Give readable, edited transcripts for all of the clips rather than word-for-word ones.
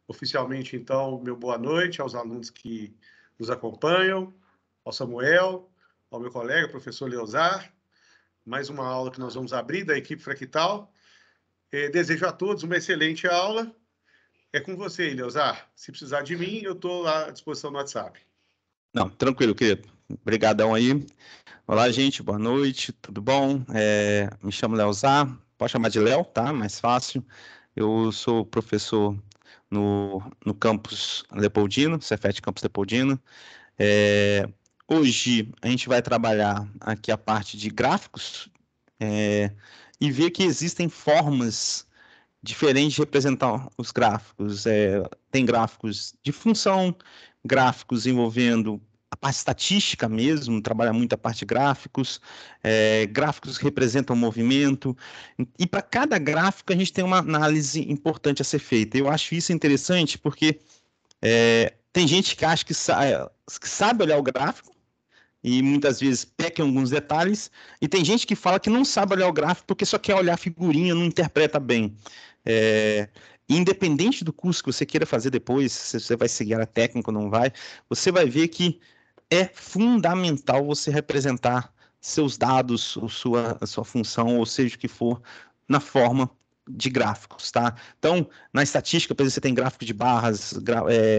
oficialmente, então, meu boa noite aos alunos que nos acompanham, ao Samuel, ao meu colega, professor Leozar. Mais uma aula que nós vamos abrir da equipe Fractal. Desejo a todos uma excelente aula. É com você, Leozar. Se precisar de mim, eu estou à disposição no WhatsApp. Não, tranquilo, querido. Obrigadão aí. Olá, gente, boa noite, tudo bom? Me chamo Leozar, pode chamar de Léo, tá? Mais fácil. Eu sou professor no campus Leopoldino, Cefet Campus Leopoldino. Hoje a gente vai trabalhar aqui a parte de gráficos e ver que existem formas diferentes de representar os gráficos. Tem gráficos de função, gráficos envolvendo a parte estatística mesmo, trabalha muito a parte de gráficos, gráficos que representam o movimento, e para cada gráfico a gente tem uma análise importante a ser feita. Eu acho isso interessante porque tem gente que acha que sabe olhar o gráfico, e muitas vezes peca em alguns detalhes, e tem gente que fala que não sabe olhar o gráfico porque só quer olhar a figurinha, não interpreta bem. Independente do curso que você queira fazer depois, se você vai seguir a técnica ou não vai, você vai ver que é fundamental você representar seus dados, a sua função, ou seja o que for, na forma de gráficos, tá? Então, na estatística, por exemplo, você tem gráfico de barras,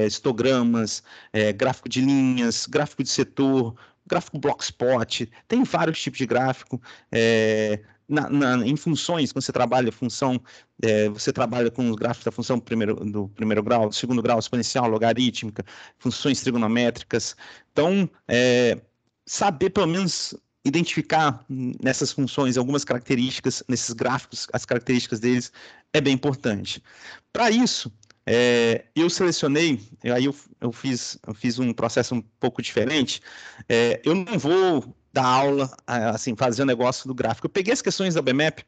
histogramas, gráfico de linhas, gráfico de setor, gráfico blockspot, tem vários tipos de gráfico. Em funções, quando você trabalha função, você trabalha com os gráficos da função do primeiro grau, do segundo grau, exponencial, logarítmica, funções trigonométricas. Então, saber pelo menos identificar nessas funções algumas características, nesses gráficos, as características deles, é bem importante. Para isso, eu selecionei, aí eu fiz um processo um pouco diferente. Eu não vou dar aula, assim, fazer o negócio do gráfico. Eu peguei as questões da BMAP,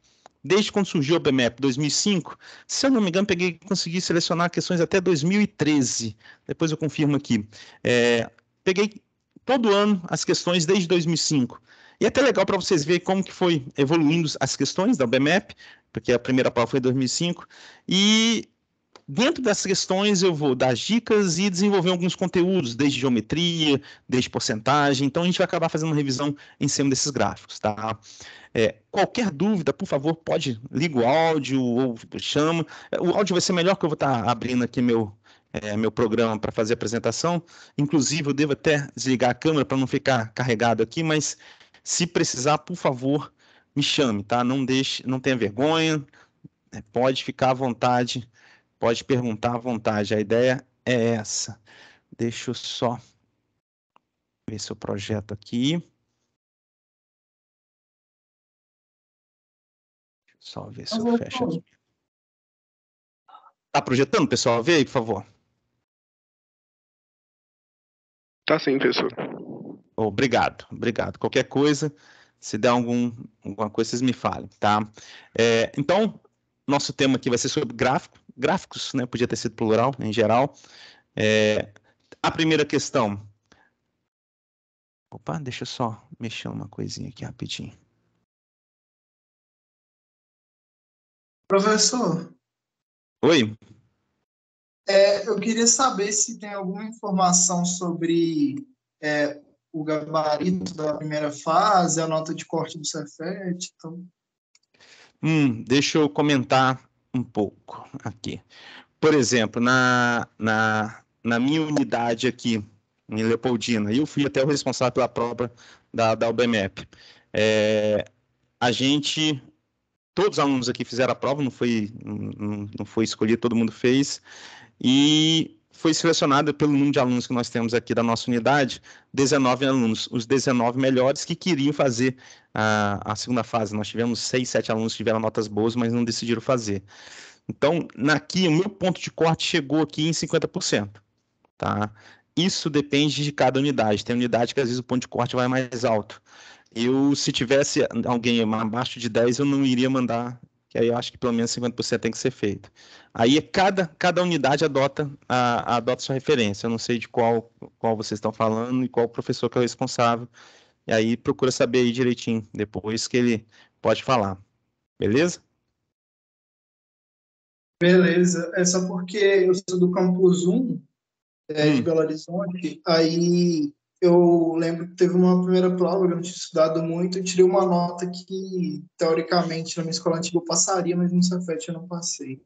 desde quando surgiu a BMAP, 2005, se eu não me engano, consegui selecionar questões até 2013, depois eu confirmo aqui. Peguei todo ano as questões desde 2005. E é até legal para vocês verem como que foi evoluindo as questões da BMAP, porque a primeira prova foi em 2005, e dentro dessas questões eu vou dar dicas e desenvolver alguns conteúdos, desde geometria, desde porcentagem, então a gente vai acabar fazendo uma revisão em cima desses gráficos, tá? Qualquer dúvida, por favor, pode ligar o áudio ou chama. O áudio vai ser melhor que eu vou estar abrindo aqui meu programa para fazer a apresentação. Inclusive, eu devo até desligar a câmera para não ficar carregado aqui, mas se precisar, por favor, me chame, tá? Não tenha vergonha, pode ficar à vontade, pode perguntar à vontade. A ideia é essa. Deixa eu só ver seu projeto aqui. Só ver se eu fecho aqui. Tá projetando, pessoal? Vê aí, por favor. Tá sim, professor. Obrigado. Qualquer coisa, se der alguma coisa, vocês me falem, tá? Então, nosso tema aqui vai ser sobre gráficos, né? Podia ter sido plural, em geral. A primeira questão... Opa, deixa eu só mexer uma coisinha aqui rapidinho. Professor, Oi? eu queria saber se tem alguma informação sobre o gabarito da primeira fase, a nota de corte do Cefet. Então... Deixa eu comentar um pouco aqui. Por exemplo, na minha unidade aqui, em Leopoldina, eu fui até o responsável pela prova da UBMEP. Todos os alunos aqui fizeram a prova, não foi escolhido, todo mundo fez, e foi selecionado pelo número de alunos que nós temos aqui da nossa unidade, 19 alunos, os 19 melhores que queriam fazer a segunda fase. Nós tivemos 6, 7 alunos que tiveram notas boas, mas não decidiram fazer. Então, o meu ponto de corte chegou aqui em 50%, tá? Isso depende de cada unidade. Tem unidade que, às vezes, o ponto de corte vai mais alto. Se tivesse alguém abaixo de 10, eu não iria mandar, que aí eu acho que pelo menos 50% tem que ser feito. Aí, cada unidade adota sua referência. Eu não sei de qual vocês estão falando e qual professor que é o responsável. E aí, procura saber aí direitinho, depois que ele pode falar. Beleza? Beleza. É só porque eu sou do Campus 1, de Belo Horizonte, aí eu lembro que teve uma primeira prova que eu não tinha estudado muito, eu tirei uma nota que, teoricamente, na minha escola antiga eu passaria, mas no Cefet eu não passei.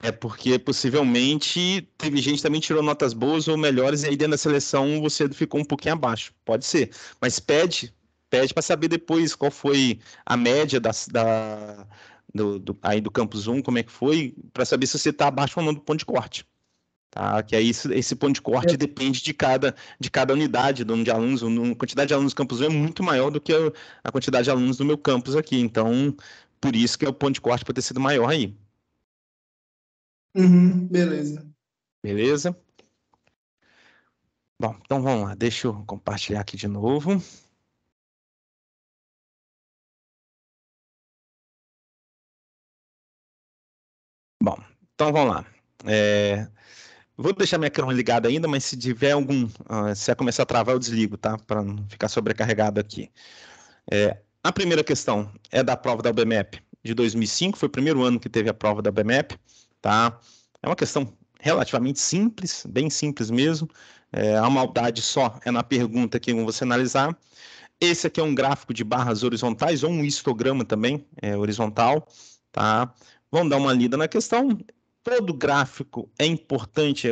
É porque possivelmente teve gente que também tirou notas boas ou melhores e aí dentro da seleção você ficou um pouquinho abaixo. Pode ser. Mas pede para saber depois qual foi a média aí do Campus 1, como é que foi, para saber se você está abaixo ou não do ponto de corte. Tá? Que aí esse ponto de corte depende de cada unidade, do número de alunos. A quantidade de alunos do Campus 1 é muito maior do que a quantidade de alunos do meu campus aqui. Então, por isso que o ponto de corte pode ter sido maior aí. Uhum, beleza. Beleza? Bom, então vamos lá, deixa eu compartilhar aqui de novo. Bom, então vamos lá. Vou deixar minha câmera ligada ainda, mas se tiver se ela começar a travar, eu desligo, tá? Para não ficar sobrecarregado aqui. A primeira questão é da prova da UBMEP de 2005, foi o primeiro ano que teve a prova da UBMEP, tá? É uma questão relativamente simples, bem simples mesmo. A maldade só é na pergunta que você analisar. Esse aqui é um gráfico de barras horizontais, ou um histograma também, horizontal, tá? Vamos dar uma lida na questão. Todo gráfico é importante,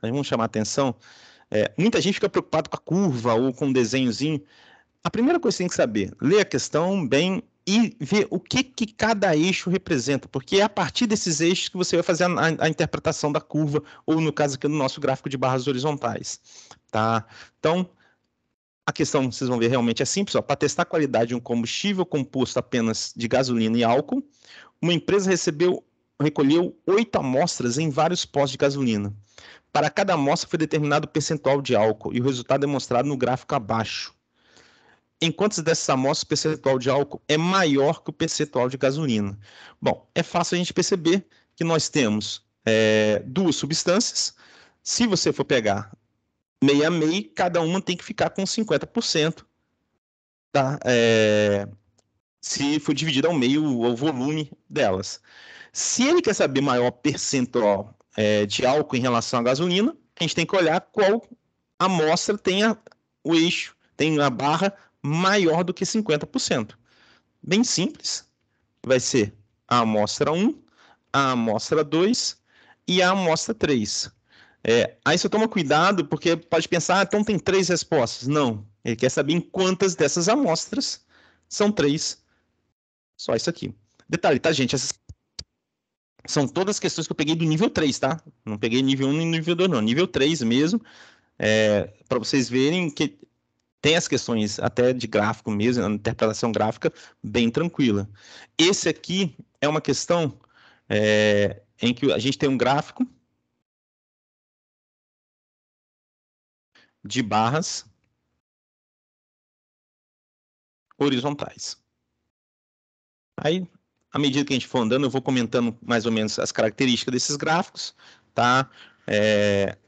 vamos chamar a atenção. Muita gente fica preocupado com a curva ou com um desenhozinho. A primeira coisa que você tem que saber, ler a questão bem e ver o que cada eixo representa, porque é a partir desses eixos que você vai fazer a interpretação da curva, ou no caso aqui no nosso gráfico de barras horizontais, tá? Então, a questão, vocês vão ver, realmente é simples. Para testar a qualidade de um combustível composto apenas de gasolina e álcool, uma empresa recolheu 8 amostras em vários postos de gasolina. Para cada amostra foi determinado o percentual de álcool, e o resultado é mostrado no gráfico abaixo. Em quantas dessas amostras o percentual de álcool é maior que o percentual de gasolina? Bom, é fácil a gente perceber que nós temos duas substâncias. Se você for pegar meio a meio, cada uma tem que ficar com 50%, tá? Se for dividido ao meio o volume delas. Se ele quer saber maior percentual de álcool em relação à gasolina, a gente tem que olhar qual amostra tem o eixo, tem a barra maior do que 50%. Bem simples. Vai ser a amostra 1, a amostra 2 e a amostra 3. Aí você toma cuidado, porque pode pensar, então tem 3 respostas. Não. Ele quer saber em quantas dessas amostras são 3. Só isso aqui. Detalhe, tá, gente? Essas são todas as questões que eu peguei do nível 3, tá? Não peguei nível 1 nem nível 2, não. Nível 3 mesmo. Para vocês verem que tem as questões até de gráfico mesmo, a interpretação gráfica bem tranquila. Esse aqui é uma questão em que a gente tem um gráfico de barras horizontais. Aí, à medida que a gente for andando, eu vou comentando mais ou menos as características desses gráficos, tá?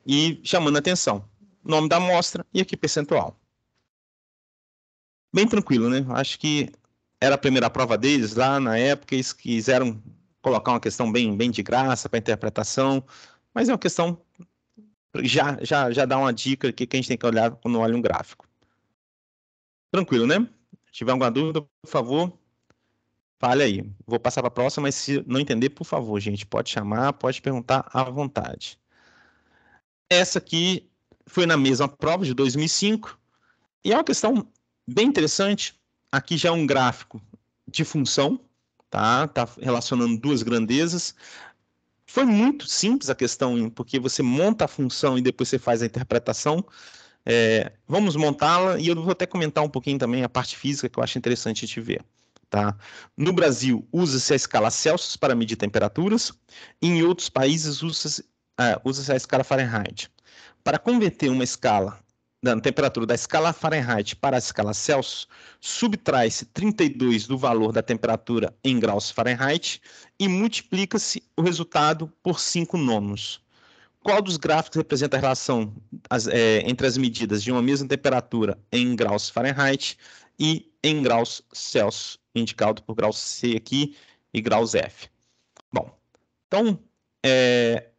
E chamando a atenção. Nome da amostra e aqui percentual. Bem tranquilo, né? Acho que era a primeira prova deles lá na época, eles quiseram colocar uma questão bem de graça para interpretação, mas é uma questão já dá uma dica que a gente tem que olhar quando olha um gráfico. Tranquilo, né? Se tiver alguma dúvida, por favor, fale aí. Vou passar para a próxima, mas se não entender, por favor, gente, pode chamar, pode perguntar à vontade. Essa aqui foi na mesma prova de 2005 e é uma questão bem interessante. Aqui já é um gráfico de função, tá relacionando duas grandezas. Foi muito simples a questão, porque você monta a função e depois você faz a interpretação. Vamos montá-la e eu vou até comentar um pouquinho também a parte física que eu acho interessante a gente ver. Tá? No Brasil, usa-se a escala Celsius para medir temperaturas, e em outros países usa-se a escala Fahrenheit. Para converter uma escala da temperatura da escala Fahrenheit para a escala Celsius, subtrai-se 32 do valor da temperatura em graus Fahrenheit e multiplica-se o resultado por 5 nonos. Qual dos gráficos representa a relação entre as medidas de uma mesma temperatura em graus Fahrenheit e em graus Celsius, indicado por grau C aqui e graus F? Bom, Então, é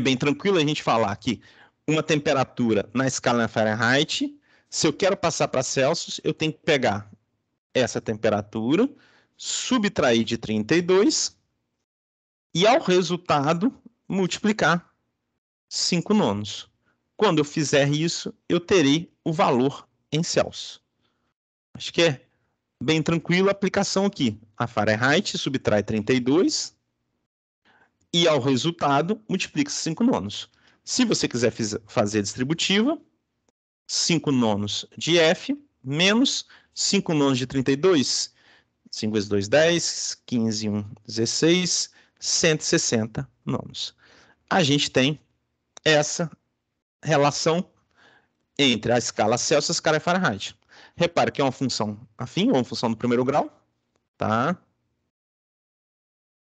bem tranquilo a gente falar que uma temperatura na escala Fahrenheit, se eu quero passar para Celsius, eu tenho que pegar essa temperatura, subtrair de 32 e, ao resultado, multiplicar 5 nonos. Quando eu fizer isso, eu terei o valor em Celsius. Acho que é bem tranquilo a aplicação aqui. A Fahrenheit subtrai 32 e, ao resultado, multiplica 5 nonos. Se você quiser fazer a distributiva, 5 nonos de F menos 5 nonos de 32, 5 vezes 2, 10, 15, 1, 16, 160 nonos. A gente tem essa relação entre a escala Celsius e a escala Fahrenheit. Repare que é uma função afim, ou uma função do primeiro grau, tá?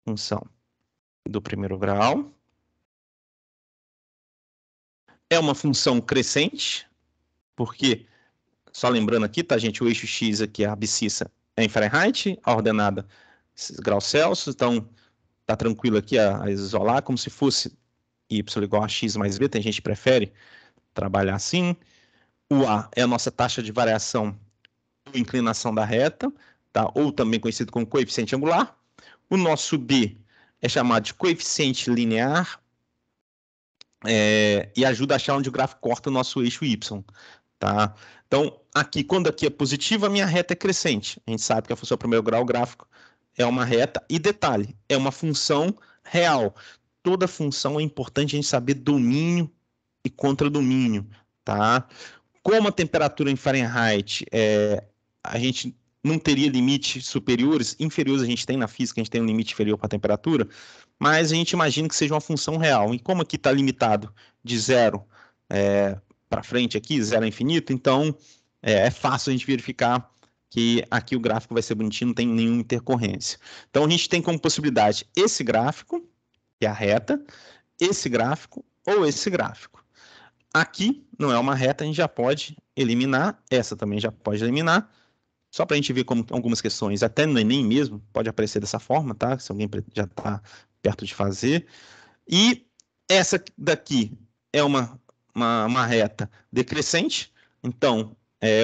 Função do primeiro grau. É uma função crescente, porque, só lembrando aqui, tá, gente, o eixo X aqui, a abscissa é em Fahrenheit, a ordenada graus Celsius, então tá tranquilo aqui a isolar, como se fosse y igual a x mais b, tem gente que prefere trabalhar assim. O A é a nossa taxa de variação ou inclinação da reta, tá? Ou também conhecido como coeficiente angular. O nosso B é chamado de coeficiente linear e ajuda a achar onde o gráfico corta o nosso eixo Y. Tá? Então, aqui, quando aqui é positivo, a minha reta é crescente. A gente sabe que a função primeiro grau, o gráfico é uma reta. E detalhe, é uma função real. Toda função é importante a gente saber domínio e contradomínio. Tá? Como a temperatura em Fahrenheit, a gente não teria limites superiores, inferiores a gente tem na física, a gente tem um limite inferior para a temperatura, mas a gente imagina que seja uma função real. E como aqui está limitado de zero para frente aqui, zero a infinito, então é fácil a gente verificar que aqui o gráfico vai ser bonitinho, não tem nenhuma intercorrência. Então a gente tem como possibilidade esse gráfico, que é a reta, esse gráfico ou esse gráfico. Aqui não é uma reta, a gente já pode eliminar, essa também já pode eliminar, só para a gente ver como algumas questões, até no Enem mesmo, pode aparecer dessa forma, tá? Se alguém já está perto de fazer. E essa daqui é uma reta decrescente, então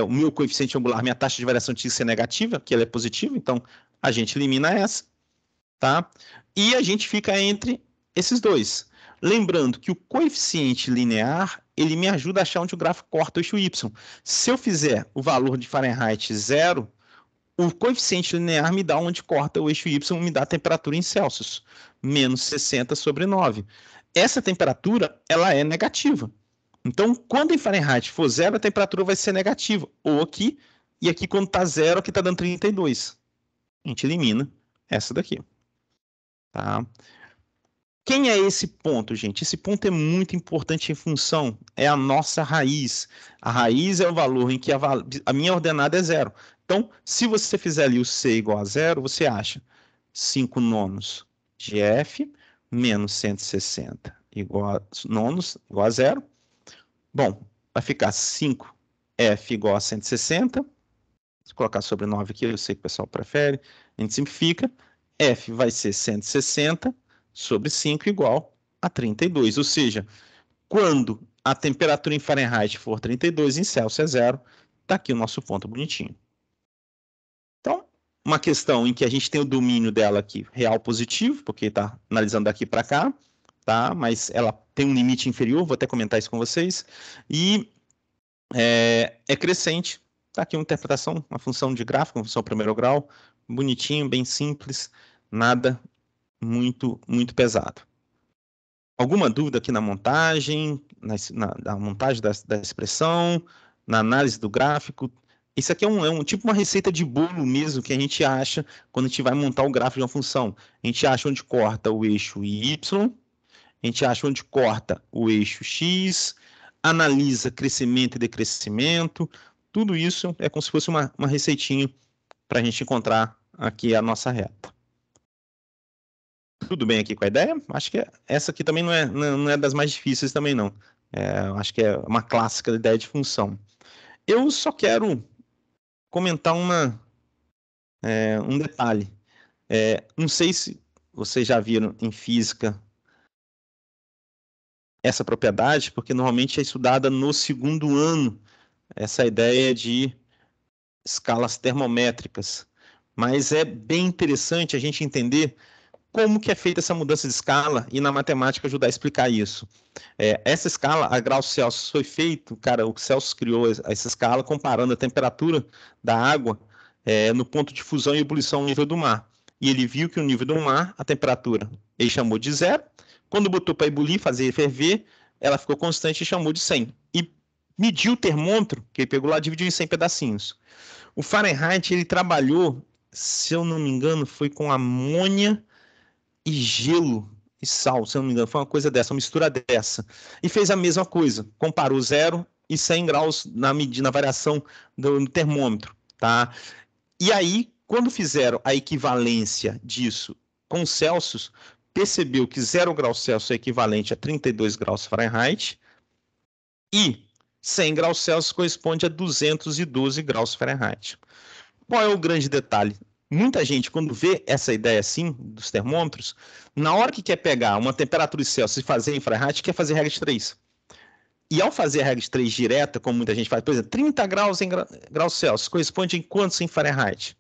o meu coeficiente angular, minha taxa de variação tinha que ser negativa, que ela é positiva, então a gente elimina essa, tá? E a gente fica entre esses dois. Lembrando que o coeficiente linear, ele me ajuda a achar onde o gráfico corta o eixo Y. Se eu fizer o valor de Fahrenheit 0, o coeficiente linear me dá onde corta o eixo Y, me dá a temperatura em Celsius, menos 60 sobre 9. Essa temperatura, ela é negativa. Então, quando em Fahrenheit for 0, a temperatura vai ser negativa. Ou aqui, e aqui quando está 0, aqui está dando 32. A gente elimina essa daqui. Tá? Quem é esse ponto, gente? Esse ponto é muito importante em função, é a nossa raiz. A raiz é o valor em que a minha ordenada é 0. Então, se você fizer ali o C igual a 0, você acha 5 nonos de F menos 160 nonos igual a 0. Bom, vai ficar 5F igual a 160. Se colocar sobre 9 aqui, eu sei que o pessoal prefere. A gente simplifica. F vai ser 160 sobre 5 igual a 32. Ou seja, quando a temperatura em Fahrenheit for 32, em Celsius é 0, está aqui o nosso ponto bonitinho. Então, uma questão em que a gente tem o domínio dela aqui, real positivo, porque está analisando daqui para cá, tá? Mas ela tem um limite inferior, vou até comentar isso com vocês, e é crescente. Está aqui uma interpretação, uma função de gráfico, uma função primeiro grau, bonitinho, bem simples, nada muito pesado. Alguma dúvida aqui na montagem, na montagem da expressão, na análise do gráfico? Isso aqui é um tipo uma receita de bolo mesmo que a gente acha quando a gente vai montar o gráfico de uma função. A gente acha onde corta o eixo Y, a gente acha onde corta o eixo X, analisa crescimento e decrescimento, tudo isso é como se fosse uma receitinha para a gente encontrar aqui a nossa reta. Tudo bem aqui com a ideia? Acho que essa aqui também não é das mais difíceis também não. Acho que é uma clássica da ideia de função. Eu só quero comentar um detalhe. Não sei se vocês já viram em física essa propriedade, porque normalmente é estudada no segundo ano, essa ideia de escalas termométricas. Mas é bem interessante a gente entender como que é feita essa mudança de escala e na matemática ajudar a explicar isso. Essa escala, a graus Celsius, foi feito, cara, o Celsius criou essa escala comparando a temperatura da água no ponto de fusão e ebulição ao nível do mar. E ele viu que o nível do mar, a temperatura, ele chamou de 0. Quando botou para ebulir, fazer ferver, ela ficou constante e chamou de 100. E mediu o termômetro, que ele pegou lá e dividiu em 100 pedacinhos. O Fahrenheit, ele trabalhou, se eu não me engano, foi com amônia e gelo e sal, se eu não me engano, foi uma coisa dessa, uma mistura dessa. E fez a mesma coisa, comparou 0 e 100 graus na variação do termômetro, tá? E aí, quando fizeram a equivalência disso com Celsius, percebeu que 0 graus Celsius é equivalente a 32 graus Fahrenheit e 100 graus Celsius corresponde a 212 graus Fahrenheit. Qual é o grande detalhe? Muita gente, quando vê essa ideia assim, dos termômetros, na hora que quer pegar uma temperatura em Celsius e fazer em Fahrenheit, quer fazer regra de 3. E ao fazer a regra de 3 direta, como muita gente faz, por exemplo, 30 graus em graus Celsius, corresponde em quantos em Fahrenheit?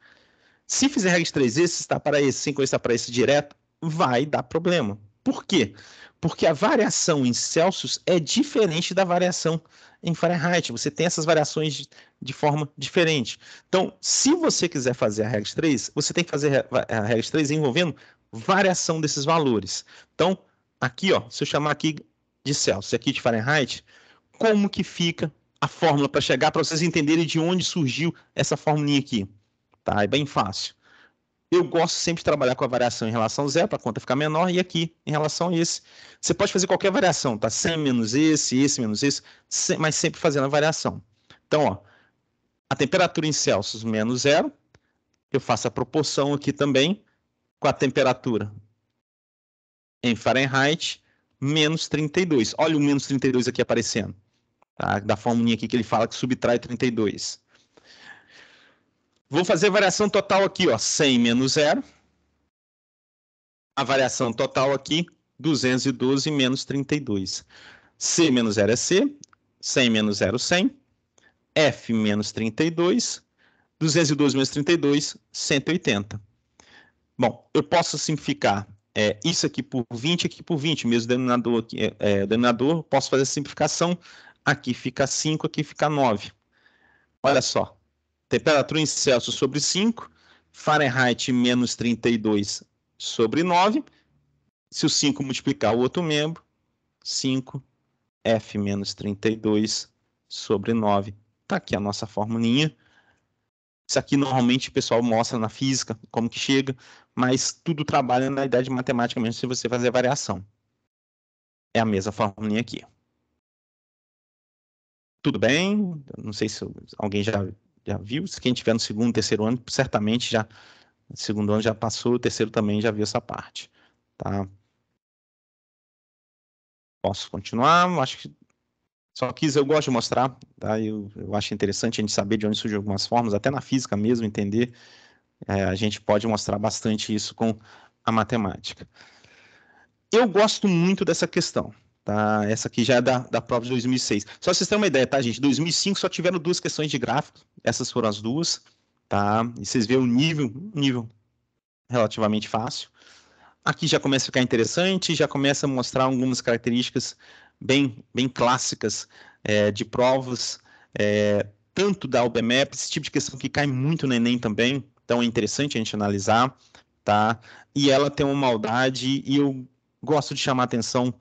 Se fizer regra de 3, esse está para esse, 5 está para esse direto, vai dar problema. Por quê? Porque a variação em Celsius é diferente da variação em Fahrenheit. Você tem essas variações de forma diferente. Então, se você quiser fazer a regra de 3, você tem que fazer a regra de 3 envolvendo variação desses valores. Então, aqui, ó, se eu chamar aqui de Celsius e aqui de Fahrenheit, como que fica a fórmula para chegar, para vocês entenderem de onde surgiu essa formulinha aqui? Tá? É bem fácil. Eu gosto sempre de trabalhar com a variação em relação a 0, para a conta ficar menor, e aqui, em relação a esse. Você pode fazer qualquer variação, tá? 100 menos esse menos esse, mas sempre fazendo a variação. Então, ó, a temperatura em Celsius menos 0, eu faço a proporção aqui também com a temperatura em Fahrenheit menos 32. Olha o menos 32 aqui aparecendo, tá? Da formulinha aqui que ele fala que subtrai 32. Vou fazer a variação total aqui, ó, 100 menos 0. A variação total aqui, 212 menos 32. C menos 0 é C, 100 menos 0, 100. F menos 32, 212 menos 32, 180. Bom, eu posso simplificar isso aqui por 20, aqui por 20, mesmo denominador aqui, denominador, posso fazer a simplificação, aqui fica 5, aqui fica 9. Olha só. Temperatura em Celsius sobre 5, Fahrenheit menos 32 sobre 9. Se o 5 multiplicar o outro membro, 5, F menos 32 sobre 9. Está aqui a nossa formulinha. Isso aqui normalmente o pessoal mostra na física, como que chega, mas tudo trabalha na ideia de matemática mesmo, se você fazer a variação. É a mesma formulinha aqui. Tudo bem? Não sei se alguém já viu, se quem estiver no segundo, terceiro ano, certamente já, no segundo ano já passou, o terceiro também já viu essa parte, tá? Posso continuar? Acho que eu gosto de mostrar, tá? Eu acho interessante a gente saber de onde surgem algumas formas, até na física mesmo, entender, a gente pode mostrar bastante isso com a matemática. Eu gosto muito dessa questão, tá? Essa aqui já é da prova de 2006. Só pra vocês terem uma ideia, tá, gente? Em 2005 só tiveram 2 questões de gráfico, essas foram as 2, tá? E vocês veem o nível relativamente fácil. Aqui já começa a ficar interessante, já começa a mostrar algumas características bem clássicas de provas, tanto da UBMEP, esse tipo de questão que cai muito no Enem também, então é interessante a gente analisar, tá? E ela tem uma maldade, e eu gosto de chamar a atenção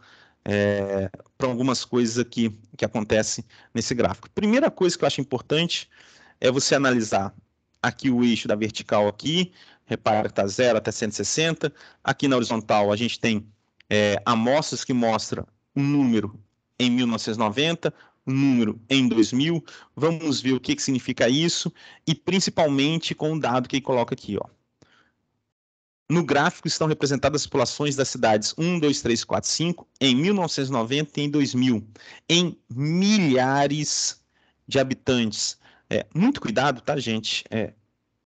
para algumas coisas aqui que acontecem nesse gráfico. Primeira coisa que eu acho importante é você analisar aqui o eixo da vertical aqui, repara que está 0 até 160, aqui na horizontal a gente tem amostras que mostram um número em 1990, um número em 2000, vamos ver o que significa isso, e principalmente com o dado que ele coloca aqui, ó. No gráfico estão representadas as populações das cidades 1, 2, 3, 4, 5, em 1990 e em 2000, em milhares de habitantes. Muito cuidado, tá, gente?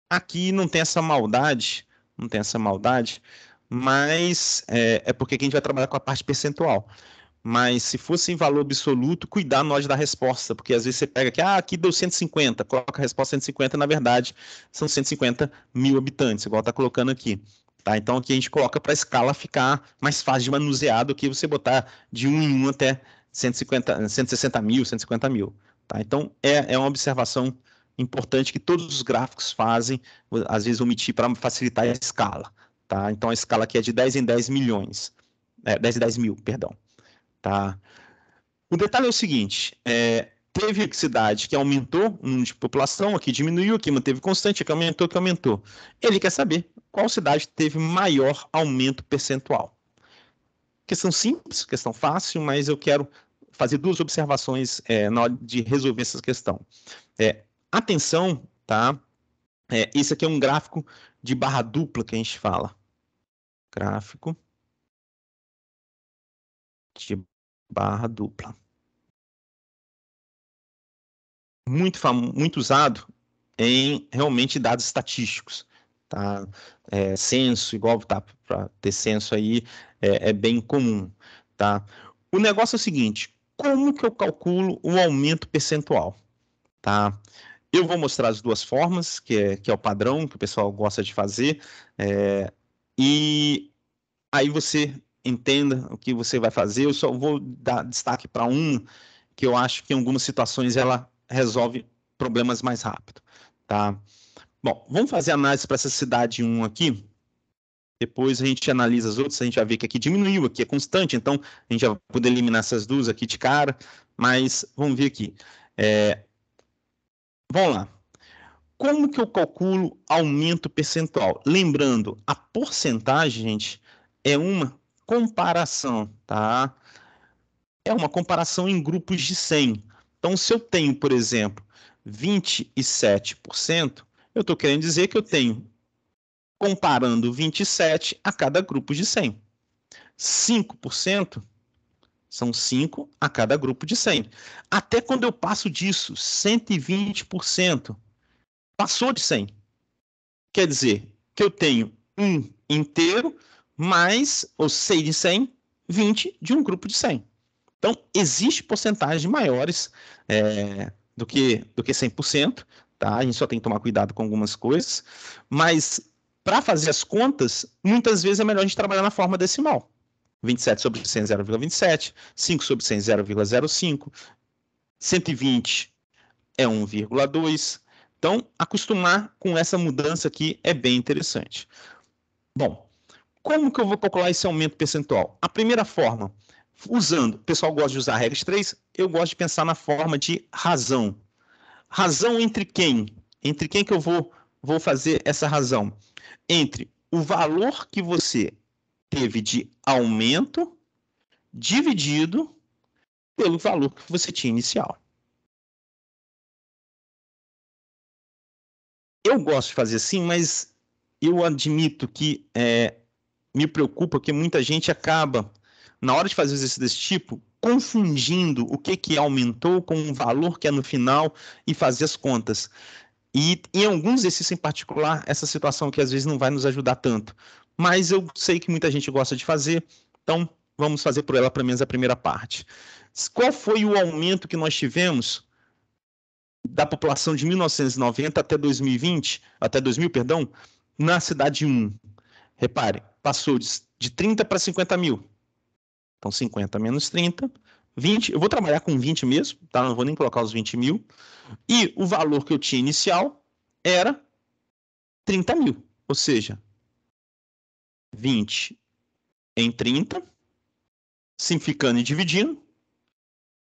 Aqui não tem essa maldade, mas é porque aqui a gente vai trabalhar com a parte percentual. Mas se fosse em valor absoluto, cuidar na hora de dar resposta, porque às vezes você pega aqui deu 150, coloca a resposta 150, na verdade são 150 mil habitantes, igual está colocando aqui. Tá? Então aqui a gente coloca para a escala ficar mais fácil de manusear do que você botar de 1 em 1 até 160 mil, 150 mil. Tá? Então é uma observação importante que todos os gráficos fazem, às vezes omitir para facilitar a escala. Tá? Então a escala aqui é de 10 em 10 milhões, 10 em 10 mil, perdão. Tá? O detalhe é o seguinte, teve cidade que aumentou o número de população, aqui diminuiu, aqui manteve constante, aqui aumentou, aqui aumentou. Ele quer saber qual cidade teve maior aumento percentual. Questão simples, questão fácil, mas eu quero fazer duas observações na hora de resolver essa questão. Atenção, tá? Esse aqui é um gráfico de barra dupla que a gente fala. Gráfico de barra dupla. Muito usado em realmente dados estatísticos, tá? Censo, igual tá para ter censo aí, é bem comum, tá? O negócio é o seguinte, como que eu calculo o aumento percentual, tá? Eu vou mostrar as duas formas, que é o padrão, que o pessoal gosta de fazer, e aí você entenda o que você vai fazer. Eu só vou dar destaque para um, que eu acho que em algumas situações ela resolve problemas mais rápido, tá? Bom, vamos fazer análise para essa cidade 1 aqui, depois a gente analisa as outras, a gente vai ver que aqui diminuiu, aqui é constante, então a gente já vai poder eliminar essas duas aqui de cara, mas vamos ver aqui. Vamos lá. Como que eu calculo aumento percentual? Lembrando, a porcentagem, gente, é uma comparação, tá? É uma comparação em grupos de 100. Então, se eu tenho, por exemplo, 27%, eu estou querendo dizer que eu tenho, comparando 27 a cada grupo de 100. 5% são 5 a cada grupo de 100. Até quando eu passo disso, 120%, passou de 100. Quer dizer que eu tenho 1 inteiro mais os 6 de 100, 20 de um grupo de 100. Então, existe porcentagens maiores do que 100%, tá? A gente só tem que tomar cuidado com algumas coisas, mas para fazer as contas, muitas vezes é melhor a gente trabalhar na forma decimal. 27 sobre 100, 0,27, 5 sobre 100, 0,05, 120 é 1,2. Então, acostumar com essa mudança aqui é bem interessante. Bom, como que eu vou calcular esse aumento percentual? A primeira forma, usando, o pessoal gosta de usar a regra de 3, eu gosto de pensar na forma de razão. Razão entre quem? Entre quem que eu vou fazer essa razão? Entre o valor que você teve de aumento dividido pelo valor que você tinha inicial. Eu gosto de fazer assim, mas eu admito que me preocupa que muita gente acaba, na hora de fazer exercício desse tipo, confundindo o que aumentou com o valor que é no final e fazer as contas. E em alguns exercícios em particular, essa situação que às vezes não vai nos ajudar tanto. Mas eu sei que muita gente gosta de fazer, então vamos fazer por ela, pelo menos, a primeira parte. Qual foi o aumento que nós tivemos da população de 1990 até 2020, até 2000, perdão, na cidade 1? Repare, passou de 30 para 50 mil. Então, 50 menos 30, 20. Eu vou trabalhar com 20 mesmo, tá? Não vou nem colocar os 20 mil. E o valor que eu tinha inicial era 30 mil. Ou seja, 20 em 30, simplificando e dividindo,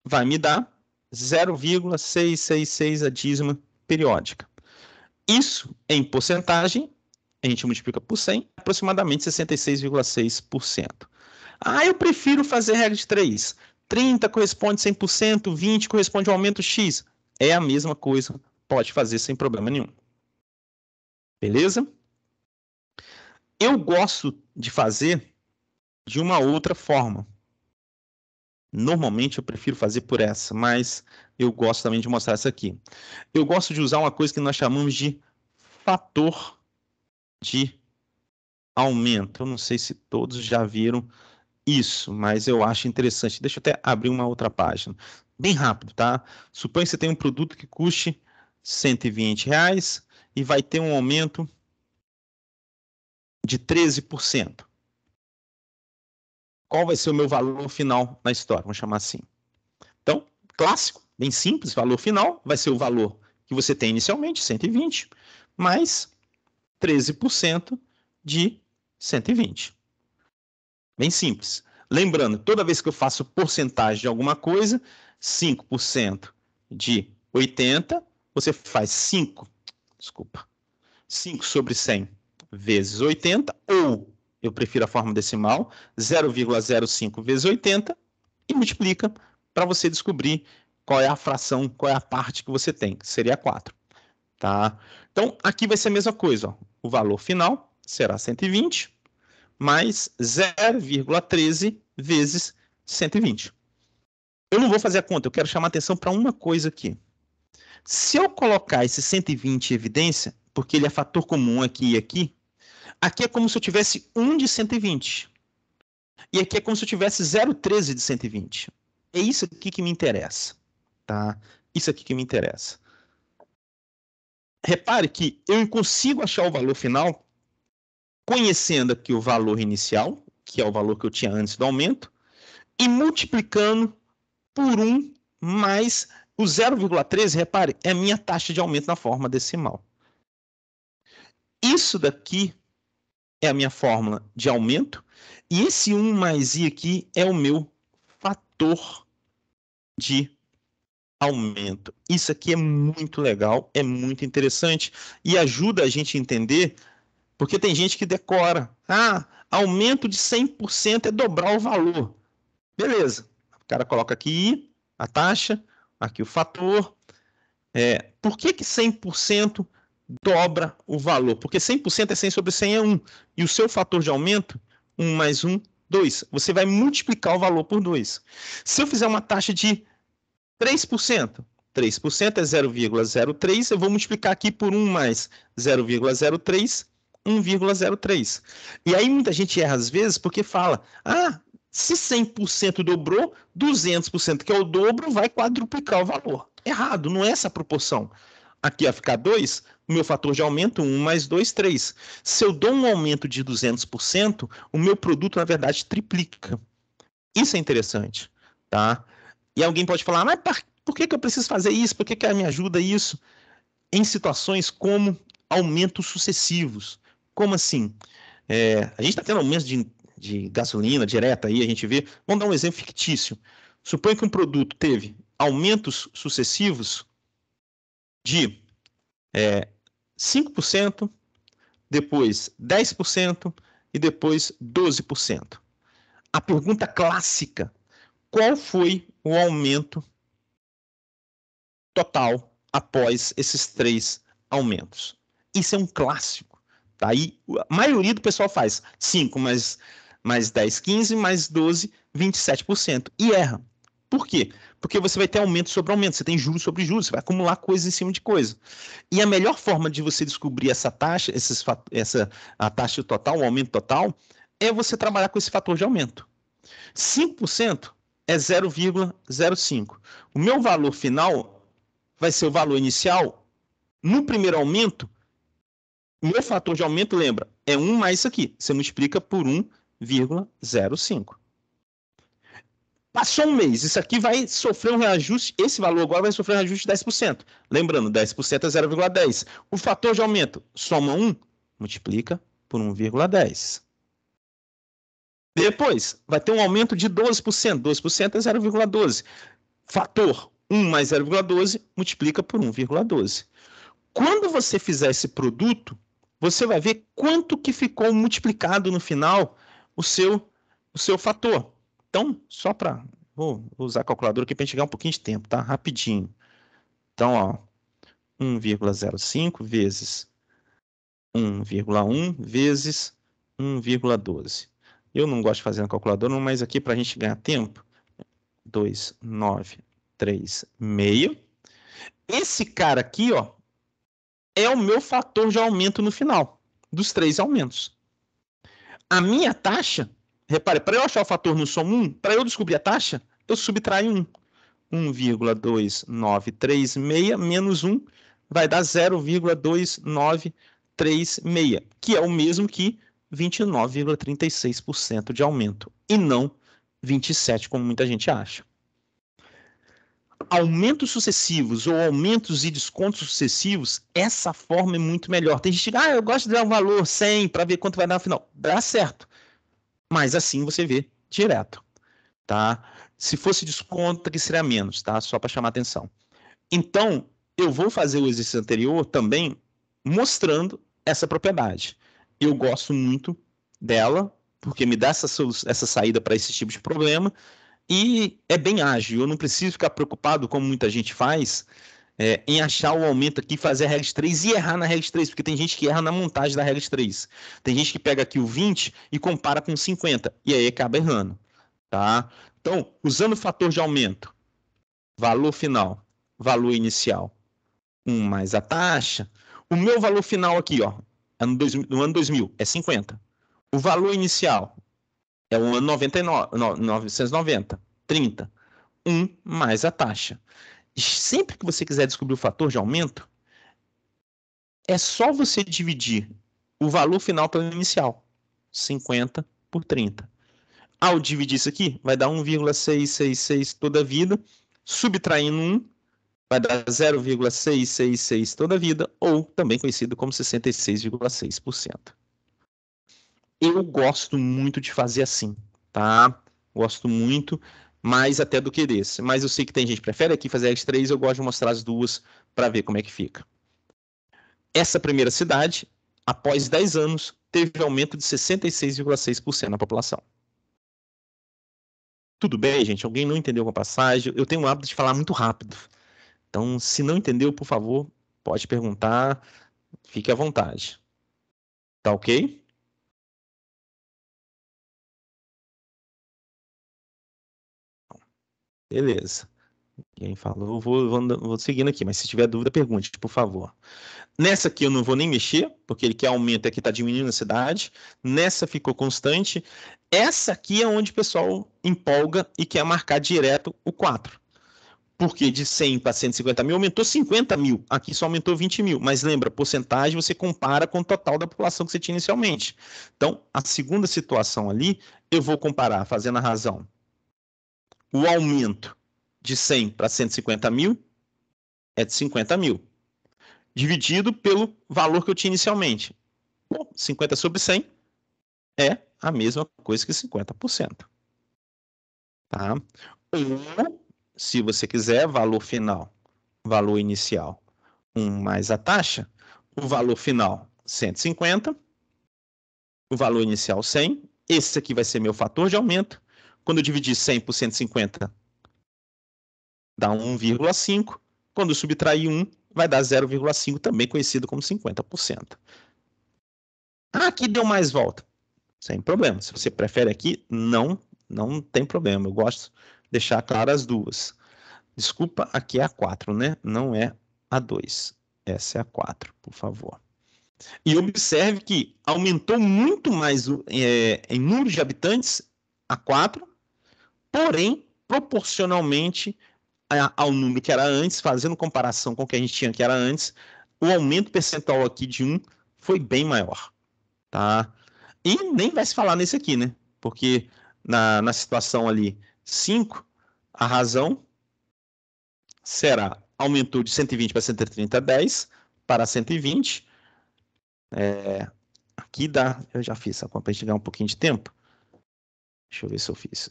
vai me dar 0,666 a dízima periódica. Isso, em porcentagem, a gente multiplica por 100, aproximadamente 66,6%. Eu prefiro fazer regra de 3. 30 corresponde a 100%, 20 corresponde ao aumento X. É a mesma coisa, pode fazer sem problema nenhum. Beleza? Eu gosto de fazer de uma outra forma. Normalmente eu prefiro fazer por essa, mas eu gosto também de mostrar essa aqui. Eu gosto de usar uma coisa que nós chamamos de fator de aumento. Eu não sei se todos já viram isso, mas eu acho interessante. Deixa eu até abrir uma outra página. Bem rápido, tá? Suponha que você tem um produto que custe R$120 e vai ter um aumento de 13%. Qual vai ser o meu valor final na história? Vamos chamar assim. Então, clássico, bem simples, valor final vai ser o valor que você tem inicialmente, 120, mais 13% de 120. Bem simples. Lembrando, toda vez que eu faço porcentagem de alguma coisa, 5% de 80, você faz 5 sobre 100 vezes 80, ou, eu prefiro a forma decimal, 0,05 vezes 80, e multiplica para você descobrir qual é a fração, qual é a parte que você tem, que seria 4. Tá? Então, aqui vai ser a mesma coisa. Ó. O valor final será 120 mais 0,13 vezes 120. Eu não vou fazer a conta, eu quero chamar a atenção para uma coisa aqui. Se eu colocar esse 120 em evidência, porque ele é fator comum aqui e aqui é como se eu tivesse 1 de 120. E aqui é como se eu tivesse 0,13 de 120. É isso aqui que me interessa. Tá? Isso aqui que me interessa. Repare que eu consigo achar o valor final conhecendo aqui o valor inicial, que é o valor que eu tinha antes do aumento, e multiplicando por 1 mais o 0,13, repare, é a minha taxa de aumento na forma decimal. Isso daqui é a minha fórmula de aumento, e esse 1 mais i aqui é o meu fator de aumento. Isso aqui é muito legal, é muito interessante, e ajuda a gente a entender, porque tem gente que decora, aumento de 100% é dobrar o valor. Beleza, o cara coloca aqui a taxa, aqui o fator. Por que 100% dobra o valor? Porque 100% é 100 sobre 100 é 1. E o seu fator de aumento, 1 mais 1, 2. Você vai multiplicar o valor por 2. Se eu fizer uma taxa de 3%, 3% é 0,03, eu vou multiplicar aqui por 1 mais 0,03, 1,03. E aí muita gente erra às vezes porque fala, se 100% dobrou, 200%, que é o dobro, vai quadruplicar o valor. Errado, não é essa a proporção. Aqui vai ficar 2, o meu fator de aumento, 1 mais 2, 3. Se eu dou um aumento de 200%, o meu produto, na verdade, triplica. Isso é interessante, tá? E alguém pode falar, mas por que eu preciso fazer isso? Por que me ajuda isso? Em situações como aumentos sucessivos. Como assim? A gente está tendo aumentos de gasolina direta aí, a gente vê. Vamos dar um exemplo fictício. Suponha que um produto teve aumentos sucessivos de 5%, depois 10% e depois 12%. A pergunta clássica, qual foi o aumento total após esses 3 aumentos? Isso é um clássico. Tá? E a maioria do pessoal faz 5 mais 10, 15, mais 12, 27%. E erra. Por quê? Porque você vai ter aumento sobre aumento, você tem juros sobre juros, você vai acumular coisa em cima de coisa. E a melhor forma de você descobrir essa taxa, a taxa total, o aumento total, é você trabalhar com esse fator de aumento. 5% é 0,05. O meu valor final vai ser o valor inicial. No primeiro aumento, o meu fator de aumento, lembra, é 1 mais isso aqui. Você multiplica por 1,05. Passou um mês, isso aqui vai sofrer um reajuste, esse valor agora vai sofrer um reajuste de 10%. Lembrando, 10% é 0,10. O fator de aumento, soma 1, multiplica por 1,10. Depois, vai ter um aumento de 12%. 12% é 0,12. Fator 1 mais 0,12, multiplica por 1,12. Quando você fizer esse produto, você vai ver quanto que ficou multiplicado no final o seu fator. Então, só para... Vou usar a calculadora aqui para a gente ganhar um pouquinho de tempo, tá? Rapidinho. Então, ó, 1,05 vezes 1,1 vezes 1,12. Eu não gosto de fazer na calculadora, mas aqui para a gente ganhar tempo, 2,936. Esse cara aqui, ó, é o meu fator de aumento no final, dos 3 aumentos. A minha taxa, repare, para eu achar o fator no som 1, para eu descobrir a taxa, eu subtraio 1. 1,2936 menos 1 vai dar 0,2936, que é o mesmo que 29,36% de aumento, e não 27%, como muita gente acha. Aumentos sucessivos ou aumentos e descontos sucessivos, essa forma é muito melhor. Tem gente que eu gosto de dar um valor 100 para ver quanto vai dar no final. Dá certo, mas assim você vê direto, tá? Se fosse desconto, que seria menos, tá? Só para chamar atenção. Então, eu vou fazer o exercício anterior também mostrando essa propriedade. Eu gosto muito dela, porque me dá essa saída para esse tipo de problema, e é bem ágil. Eu não preciso ficar preocupado, como muita gente faz, em achar o aumento aqui, fazer a regra de 3 e errar na regra de 3, porque tem gente que erra na montagem da regra de 3. Tem gente que pega aqui o 20 e compara com 50, e aí acaba errando. Tá? Então, usando o fator de aumento, valor final, valor inicial, 1 mais a taxa, o meu valor final aqui, ó, no ano 2000, é 50. O valor inicial é o ano 990, 30. 1 mais a taxa. Sempre que você quiser descobrir o fator de aumento, é só você dividir o valor final pelo inicial, 50 por 30. Ao dividir isso aqui, vai dar 1,666 toda a vida, subtraindo 1, vai dar 0,666 toda a vida, ou também conhecido como 66,6%. Eu gosto muito de fazer assim, tá? Gosto muito, mais até do que desse. Mas eu sei que tem gente que prefere aqui fazer as 3, eu gosto de mostrar as duas para ver como é que fica. Essa primeira cidade, após 10 anos, teve aumento de 66,6% na população. Tudo bem, gente? Alguém não entendeu uma passagem? Eu tenho o hábito de falar muito rápido. Então, se não entendeu, por favor, pode perguntar. Fique à vontade. Tá ok? Beleza. Quem falou, vou seguindo aqui, mas se tiver dúvida, pergunte, por favor. Nessa aqui eu não vou nem mexer, porque ele quer aumento aqui, está diminuindo a cidade. Nessa ficou constante. Essa aqui é onde o pessoal empolga e quer marcar direto o 4. Porque de 100 para 150 mil aumentou 50 mil. Aqui só aumentou 20 mil. Mas lembra, porcentagem você compara com o total da população que você tinha inicialmente. Então, a segunda situação ali, eu vou comparar, fazendo a razão. O aumento de 100 para 150 mil é de 50 mil. Dividido pelo valor que eu tinha inicialmente. Bom, 50 sobre 100 é a mesma coisa que 50%. Tá? Ou, se você quiser, valor final, valor inicial, 1 mais a taxa, o valor final, 150, o valor inicial, 100. Esse aqui vai ser meu fator de aumento. Quando eu dividir 100 por 150, dá 1,5. Quando eu subtrair 1, vai dar 0,5, também conhecido como 50%. Aqui deu mais volta. Sem problema. Se você prefere aqui, não tem problema. Eu gosto de deixar claras as duas. Desculpa, aqui é a 4, né? Não é a 2. Essa é a 4, por favor. E observe que aumentou muito mais em número de habitantes a 4, porém, proporcionalmente ao número que era antes, fazendo comparação com o que a gente tinha que era antes, o aumento percentual aqui de 1 foi bem maior. Tá? E nem vai se falar nesse aqui, né? Porque na situação ali 5, a razão será, aumentou de 120 para 130, 10 para 120. Aqui dá, eu já fiz essa conta para a gente ganhar um pouquinho de tempo. Deixa eu ver se eu fiz.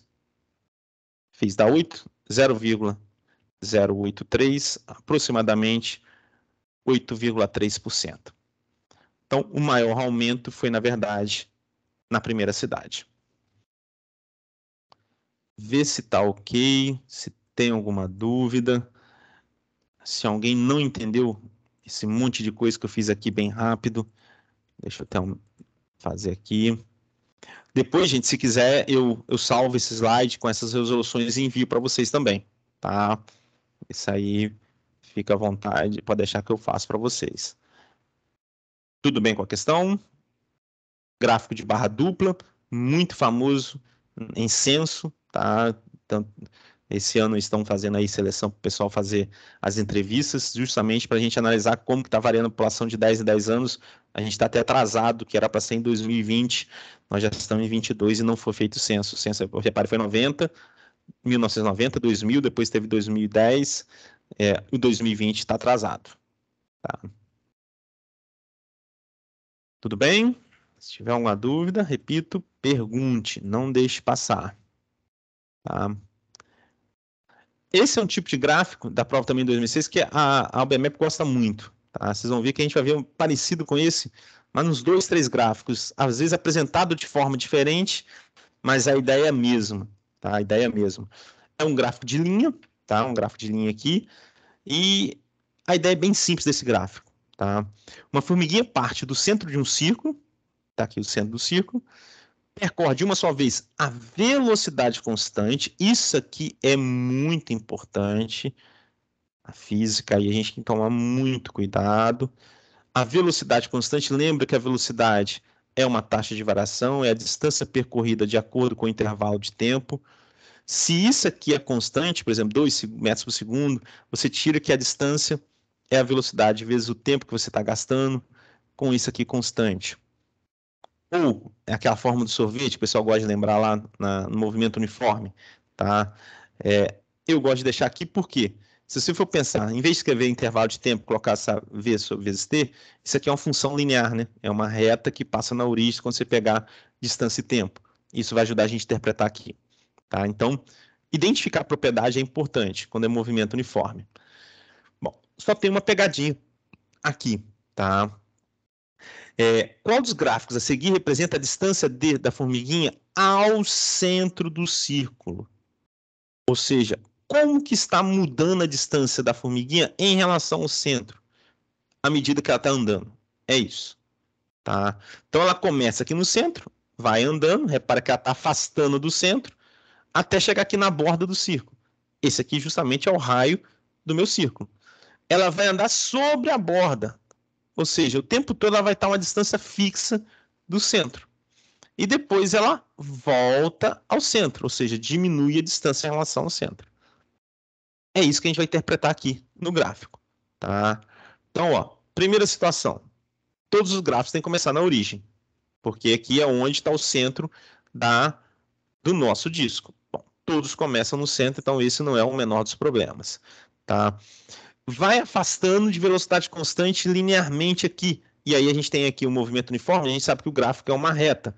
Fiz, dá 8, 0,083, aproximadamente 8,3%. Então, o maior aumento foi, na verdade, na primeira cidade. Vê se está ok, se tem alguma dúvida. Se alguém não entendeu esse monte de coisa que eu fiz aqui bem rápido, deixa eu até fazer aqui. Depois, gente, se quiser, eu salvo esse slide com essas resoluções e envio para vocês também, tá? Isso aí, fica à vontade, pode deixar que eu faço para vocês. Tudo bem com a questão? Gráfico de barra dupla, muito famoso em censo, tá? Então, esse ano estão fazendo aí seleção para o pessoal fazer as entrevistas, justamente para a gente analisar como que está variando a população de 10 em 10 anos. A gente está até atrasado, que era para ser em 2020, nós já estamos em 22 e não foi feito o censo. O censo, repare, foi 1990, 2000, depois teve 2010, o 2020 está atrasado. Tá? Tudo bem? Se tiver alguma dúvida, repito, pergunte, não deixe passar. Tá? Esse é um tipo de gráfico da prova também de 2006 que a UBMEP gosta muito. Tá? Vocês vão ver que a gente vai ver um parecido com esse, mas nos 2, 3 gráficos, às vezes apresentado de forma diferente, mas a ideia é a mesma. Tá? A ideia é a mesma. É um gráfico de linha, tá? Um gráfico de linha aqui, e a ideia é bem simples desse gráfico. Tá? Uma formiguinha parte do centro de um círculo, tá aqui o centro do círculo, percorre de uma só vez a velocidade constante. Isso aqui é muito importante. A física, aí a gente tem que tomar muito cuidado. A velocidade constante, lembra que a velocidade é uma taxa de variação, é a distância percorrida de acordo com o intervalo de tempo. Se isso aqui é constante, por exemplo, 2 metros por segundo, você tira que a distância é a velocidade vezes o tempo que você está gastando, com isso aqui constante. Ou é aquela forma do sorvete, que o pessoal gosta de lembrar lá no movimento uniforme, tá? Eu gosto de deixar aqui porque, se você for pensar, em vez de escrever intervalo de tempo, colocar essa V sobre vezes T, isso aqui é uma função linear, né? É uma reta que passa na origem quando você pegar distância e tempo. Isso vai ajudar a gente a interpretar aqui, tá? Então, identificar a propriedade é importante quando é movimento uniforme. Bom, só tem uma pegadinha aqui, tá? Qual dos gráficos a seguir representa a distância D da formiguinha ao centro do círculo? Ou seja, como que está mudando a distância da formiguinha em relação ao centro, à medida que ela está andando? É isso. Tá? Então ela começa aqui no centro, vai andando, repara que ela está afastando do centro, até chegar aqui na borda do círculo. Esse aqui justamente é o raio do meu círculo. Ela vai andar sobre a borda, ou seja, o tempo todo ela vai estar a uma distância fixa do centro. E depois ela volta ao centro, ou seja, diminui a distância em relação ao centro. É isso que a gente vai interpretar aqui no gráfico. Tá? Então, ó, primeira situação. Todos os gráficos têm que começar na origem, porque aqui é onde está o centro do nosso disco. Bom, todos começam no centro, então esse não é o menor dos problemas. Tá? Vai afastando de velocidade constante linearmente aqui. E aí a gente tem aqui o movimento uniforme, a gente sabe que o gráfico é uma reta.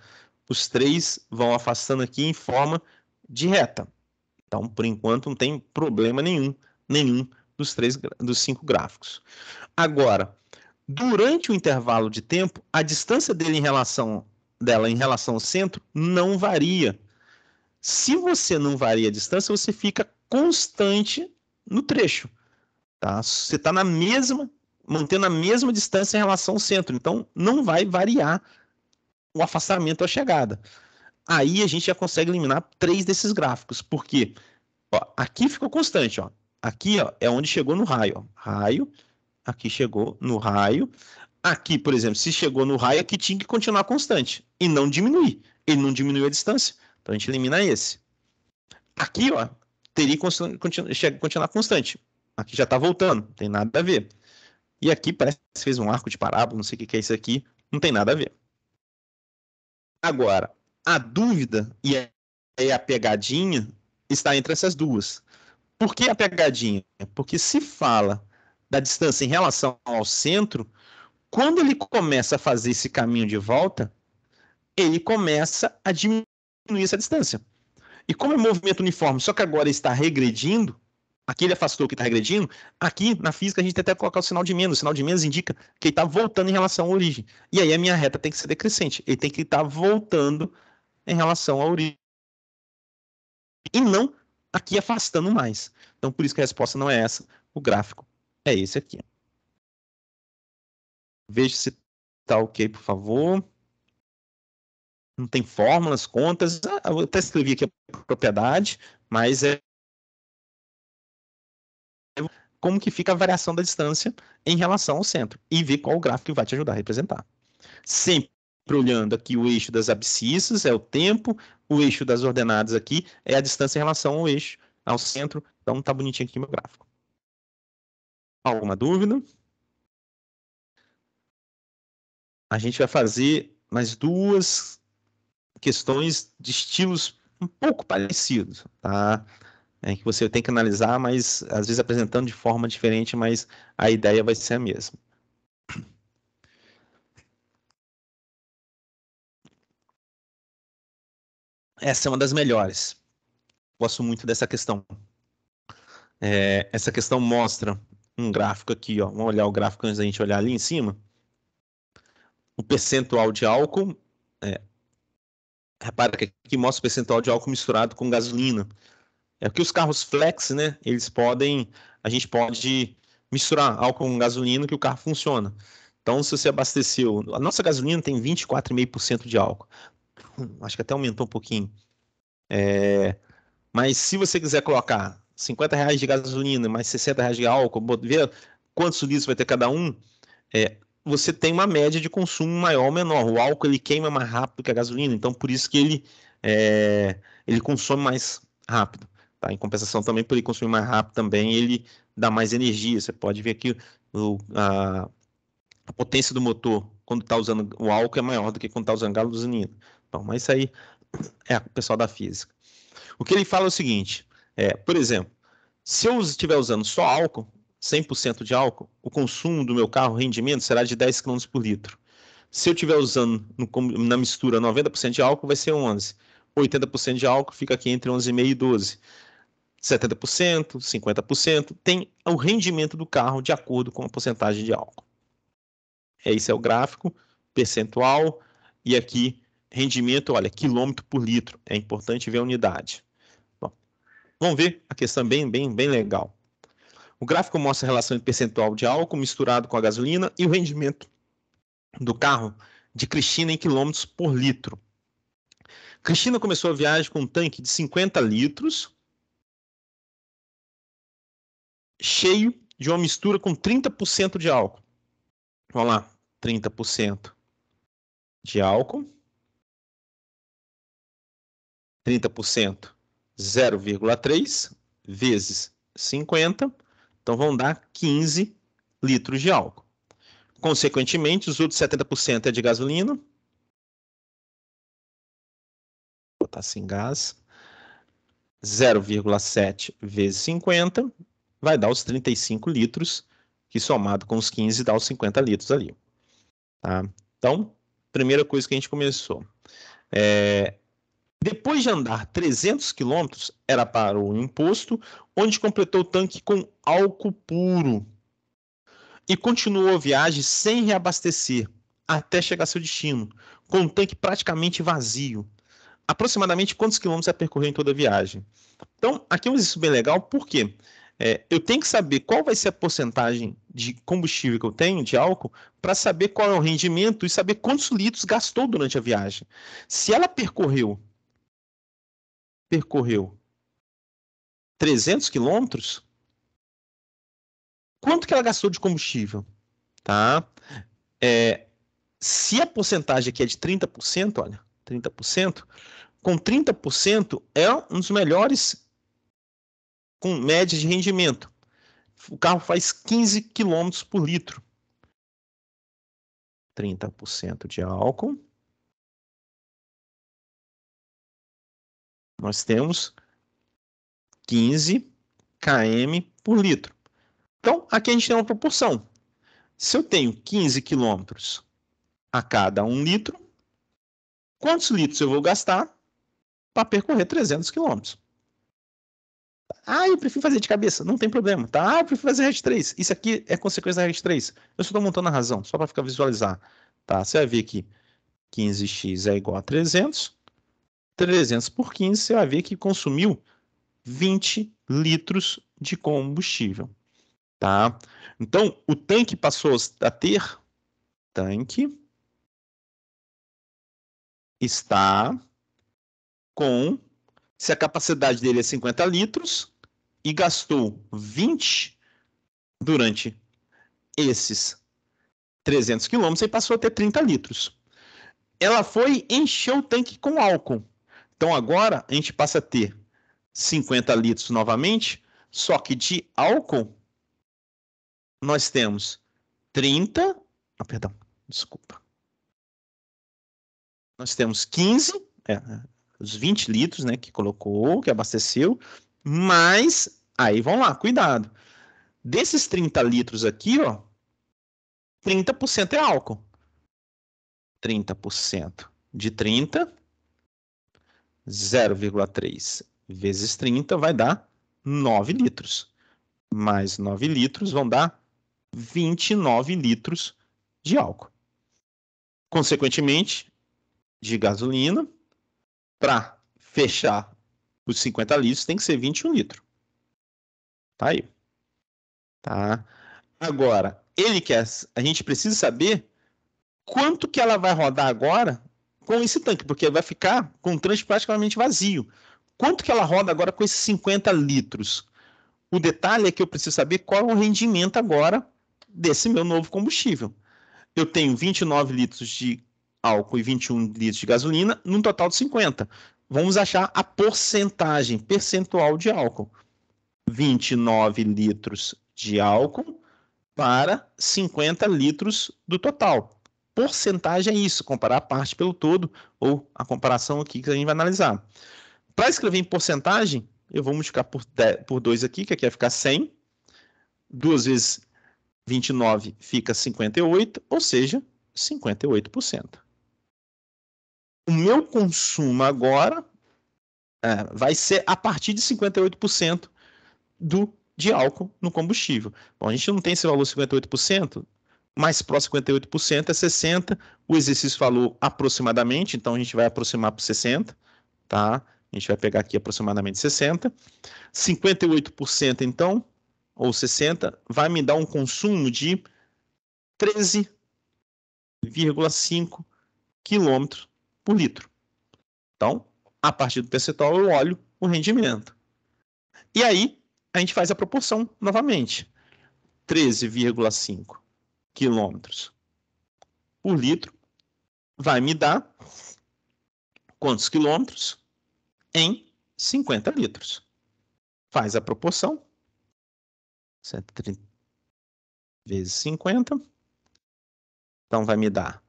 Os 3 vão afastando aqui em forma de reta. Então, por enquanto, não tem problema nenhum dos 5 gráficos. Agora, durante o intervalo de tempo, a distância dela em relação ao centro não varia. Se você não varia a distância, você fica constante no trecho. Tá? Você está mantendo a mesma distância em relação ao centro. Então, não vai variar o afastamento à chegada. Aí a gente já consegue eliminar 3 desses gráficos. Por quê? Ó, aqui ficou constante. Ó. Aqui ó, é onde chegou no raio. Ó. Raio, aqui chegou no raio. Aqui, por exemplo, se chegou no raio, aqui tinha que continuar constante e não diminuir. Ele não diminuiu a distância. Então a gente elimina esse. Aqui, ó, teria que continuar constante. Aqui já está voltando, não tem nada a ver. E aqui parece que fez um arco de parábola, não sei o que é isso aqui, não tem nada a ver. Agora, a dúvida e a pegadinha está entre essas duas. Por que a pegadinha? Porque se fala da distância em relação ao centro, quando ele começa a fazer esse caminho de volta, ele começa a diminuir essa distância. E como é movimento uniforme, só que agora está regredindo, aqui ele afastou o que está regredindo, aqui na física a gente tem até que colocar o sinal de menos. O sinal de menos indica que ele está voltando em relação à origem. E aí a minha reta tem que ser decrescente. Ele tem que estar voltando em relação à origem. E não aqui afastando mais. Então por isso que a resposta não é essa. O gráfico é esse aqui. Veja se está ok, por favor. Não tem fórmulas, contas. Eu até escrevi aqui a propriedade, mas como que fica a variação da distância em relação ao centro. E ver qual o gráfico que vai te ajudar a representar. Sempre sempre olhando aqui o eixo das abscissas, é o tempo, o eixo das ordenadas aqui é a distância em relação ao eixo, ao centro. Então, tá bonitinho aqui meu gráfico. Alguma dúvida? A gente vai fazer mais duas questões de estilos um pouco parecidos, tá? Que você tem que analisar, mas às vezes apresentando de forma diferente, mas a ideia vai ser a mesma. Essa é uma das melhores. Gosto muito dessa questão. Essa questão mostra um gráfico aqui, ó. Vamos olhar o gráfico antes da gente olhar ali em cima. O percentual de álcool. Repara que aqui mostra o percentual de álcool misturado com gasolina. É que os carros flex, né? A gente pode misturar álcool com gasolina que o carro funciona. Então, se você abasteceu, a nossa gasolina tem 24,5% de álcool. Acho que até aumentou um pouquinho. Mas se você quiser colocar R$50 de gasolina mais R$60 de álcool, ver quantos litros vai ter cada um, você tem uma média de consumo maior ou menor. O álcool ele queima mais rápido que a gasolina, então por isso que ele consome mais rápido. Tá? Em compensação também, por ele consumir mais rápido também, ele dá mais energia. Você pode ver aqui a potência do motor quando está usando o álcool é maior do que quando está usando gasolina. Então, mas isso aí é o pessoal da física. O que ele fala é o seguinte, por exemplo, se eu estiver usando só álcool, 100% de álcool, o consumo do meu carro, o rendimento, será de 10 km por litro. Se eu estiver usando na mistura 90% de álcool, vai ser 11. 80% de álcool fica aqui entre 11,5 e 12. 70%, 50%, tem o rendimento do carro de acordo com a porcentagem de álcool. Esse é o gráfico, percentual, e aqui rendimento, olha, quilômetro por litro. É importante ver a unidade. Bom, vamos ver a questão bem legal. O gráfico mostra a relação entre percentual de álcool misturado com a gasolina e o rendimento do carro de Cristina em quilômetros por litro. Cristina começou a viagem com um tanque de 50 litros, cheio de uma mistura com 30% de álcool. Vamos lá, 30% de álcool. 30%, 0,3 vezes 50, então vão dar 15 litros de álcool. Consequentemente, os outros 70% é de gasolina. Vou botar sem gás. 0,7 vezes 50 vai dar os 35 litros, que somado com os 15 dá os 50 litros ali. Tá? Então, primeira coisa que a gente começou. Depois de andar 300 quilômetros, era para o imposto, onde completou o tanque com álcool puro. E continuou a viagem sem reabastecer, até chegar ao seu destino, com o tanque praticamente vazio. Aproximadamente quantos quilômetros você percorreu em toda a viagem? Então, aqui é um exercício bem legal, porque eu tenho que saber qual vai ser a porcentagem de combustível que eu tenho, de álcool, para saber qual é o rendimento e saber quantos litros gastou durante a viagem. Se ela percorreu 300 quilômetros, quanto que ela gastou de combustível? Tá? Se a porcentagem aqui é de 30%, olha, 30%, com 30% é um dos melhores com média de rendimento. O carro faz 15 km por litro. 30% de álcool. Nós temos 15 km por litro. Então, aqui a gente tem uma proporção. Se eu tenho 15 quilômetros a cada 1 litro, quantos litros eu vou gastar para percorrer 300 quilômetros? Eu prefiro fazer de cabeça. Não tem problema, tá? Eu prefiro fazer RET 3. Isso aqui é consequência da RET 3. Eu só estou montando a razão, só para ficar visualizar. Tá? Você vai ver que 15x é igual a 300. 300 por 15, você vai ver que consumiu 20 litros de combustível. Tá? Então, o tanque passou a ter... Tanque está com... Se a capacidade dele é 50 litros e gastou 20 durante esses 300 quilômetros, ele passou a ter 30 litros. ela foi encher o tanque com álcool. Então agora a gente passa a ter 50 litros novamente, só que de álcool nós temos 30, perdão, desculpa. Nós temos 15, os 20 litros, né, que colocou, que abasteceu, mas, aí vamos lá, cuidado. Desses 30 litros aqui, ó, 30% é álcool. 30% de 30, 0,3 vezes 30 vai dar 9 litros. Mais 9 litros vão dar 29 litros de álcool. Consequentemente, de gasolina, para fechar os 50 litros, tem que ser 21 litros. Tá aí. Tá? Agora, a gente precisa saber quanto que ela vai rodar agora com esse tanque, porque vai ficar com o tanque praticamente vazio. Quanto que ela roda agora com esses 50 litros? O detalhe é que eu preciso saber qual é o rendimento agora desse meu novo combustível. Eu tenho 29 litros de álcool e 21 litros de gasolina, num total de 50. Vamos achar a porcentagem percentual de álcool. 29 litros de álcool para 50 litros do total. Porcentagem é isso, comparar a parte pelo todo, ou a comparação aqui que a gente vai analisar. Para escrever em porcentagem, eu vou multiplicar por 2 aqui, que aqui vai ficar 100. 2 vezes 29 fica 58, ou seja, 58%. O meu consumo agora vai ser a partir de 58% de álcool no combustível. Bom, a gente não tem esse valor 58%, mais próximo de 58% é 60%. O exercício falou aproximadamente, então a gente vai aproximar para 60%, tá? A gente vai pegar aqui aproximadamente 60%. 58%, então, ou 60%, vai me dar um consumo de 13,5 km por litro. Então, a partir do percentual, eu olho o rendimento. E aí, a gente faz a proporção novamente. 13,5 km por litro vai me dar quantos quilômetros? Em 50 litros. Faz a proporção. 130 vezes 50. Então, vai me dar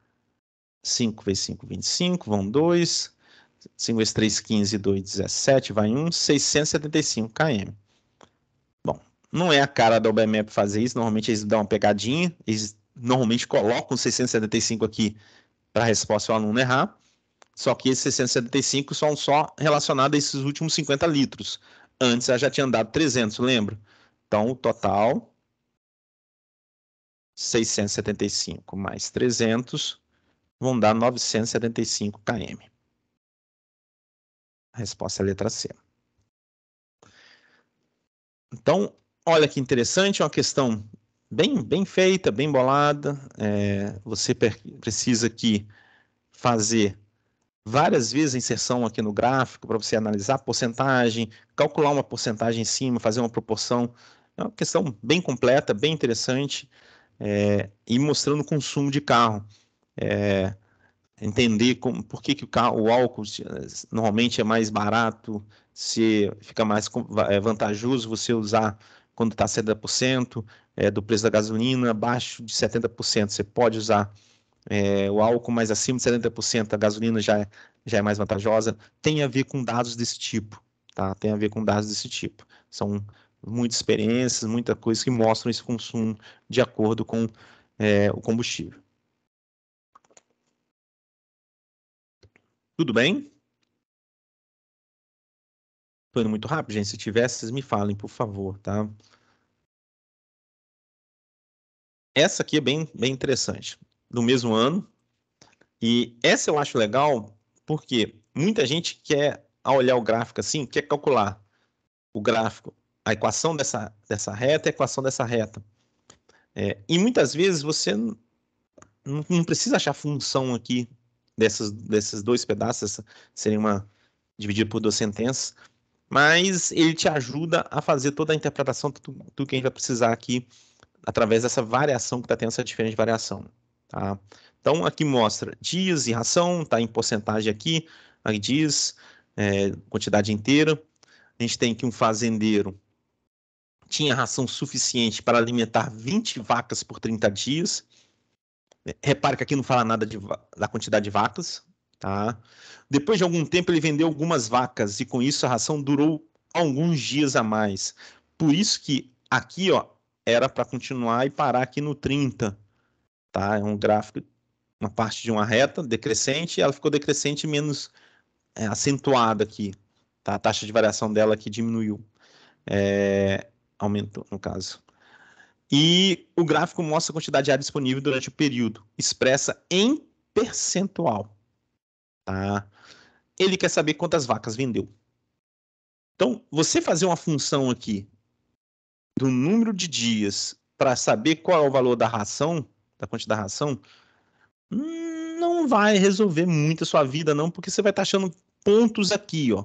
5 vezes 5, 25. Vão 2. 5 vezes 3, 15. 2, 17. Vai 1. 675 km. Bom, não é a cara da UBMEP fazer isso. Normalmente, eles dão uma pegadinha. Eles normalmente colocam 675 aqui para a resposta do aluno errar. Só que esses 675 são só relacionados a esses últimos 50 litros. Antes, ela já tinha dado 300, lembra? Então, o total, 675 mais 300, vão dar 975 km. A resposta é a letra C. Então, olha que interessante, é uma questão bem feita, bem bolada. Você precisa aqui fazer várias vezes a inserção aqui no gráfico para você analisar a porcentagem, calcular uma porcentagem em cima, fazer uma proporção. É uma questão bem completa, bem interessante, e mostrando o consumo de carro. Entender por que o álcool normalmente é mais barato, se fica mais vantajoso você usar quando está 70% do preço da gasolina, abaixo de 70%. Você pode usar o álcool, mas acima de 70% a gasolina já é mais vantajosa. Tem a ver com dados desse tipo, tá? Tem a ver com dados desse tipo. São muitas experiências, muita coisa que mostram esse consumo de acordo com o combustível. Tudo bem? Estou indo muito rápido, gente. Se tiver, vocês me falem, por favor, tá? Essa aqui é bem interessante. Do mesmo ano. E essa eu acho legal porque muita gente quer, ao olhar o gráfico assim, quer calcular o gráfico, a equação dessa reta e a equação dessa reta. E muitas vezes você não precisa achar função aqui desses dois pedaços, seria dividido por duas sentenças, mas ele te ajuda a fazer toda a interpretação do que a gente vai precisar aqui através dessa variação que está tendo essa diferente variação. Tá? Então, aqui mostra dias e ração, tá em porcentagem aqui, aí diz quantidade inteira. A gente tem aqui um fazendeiro, tinha ração suficiente para alimentar 20 vacas por 30 dias. Repare que aqui não fala nada da quantidade de vacas, tá? Depois de algum tempo, ele vendeu algumas vacas e com isso a ração durou alguns dias a mais. Por isso que aqui, ó, era para continuar e parar aqui no 30, tá? É um gráfico, uma parte de uma reta decrescente, ela ficou decrescente menos acentuada aqui, tá? A taxa de variação dela aqui diminuiu, aumentou no caso. E o gráfico mostra a quantidade de área disponível durante o período, expressa em percentual. Tá? Ele quer saber quantas vacas vendeu. Então, você fazer uma função aqui do número de dias para saber qual é o valor da ração, da quantidade da ração, não vai resolver muito a sua vida, não, porque você vai estar achando pontos aqui, ó.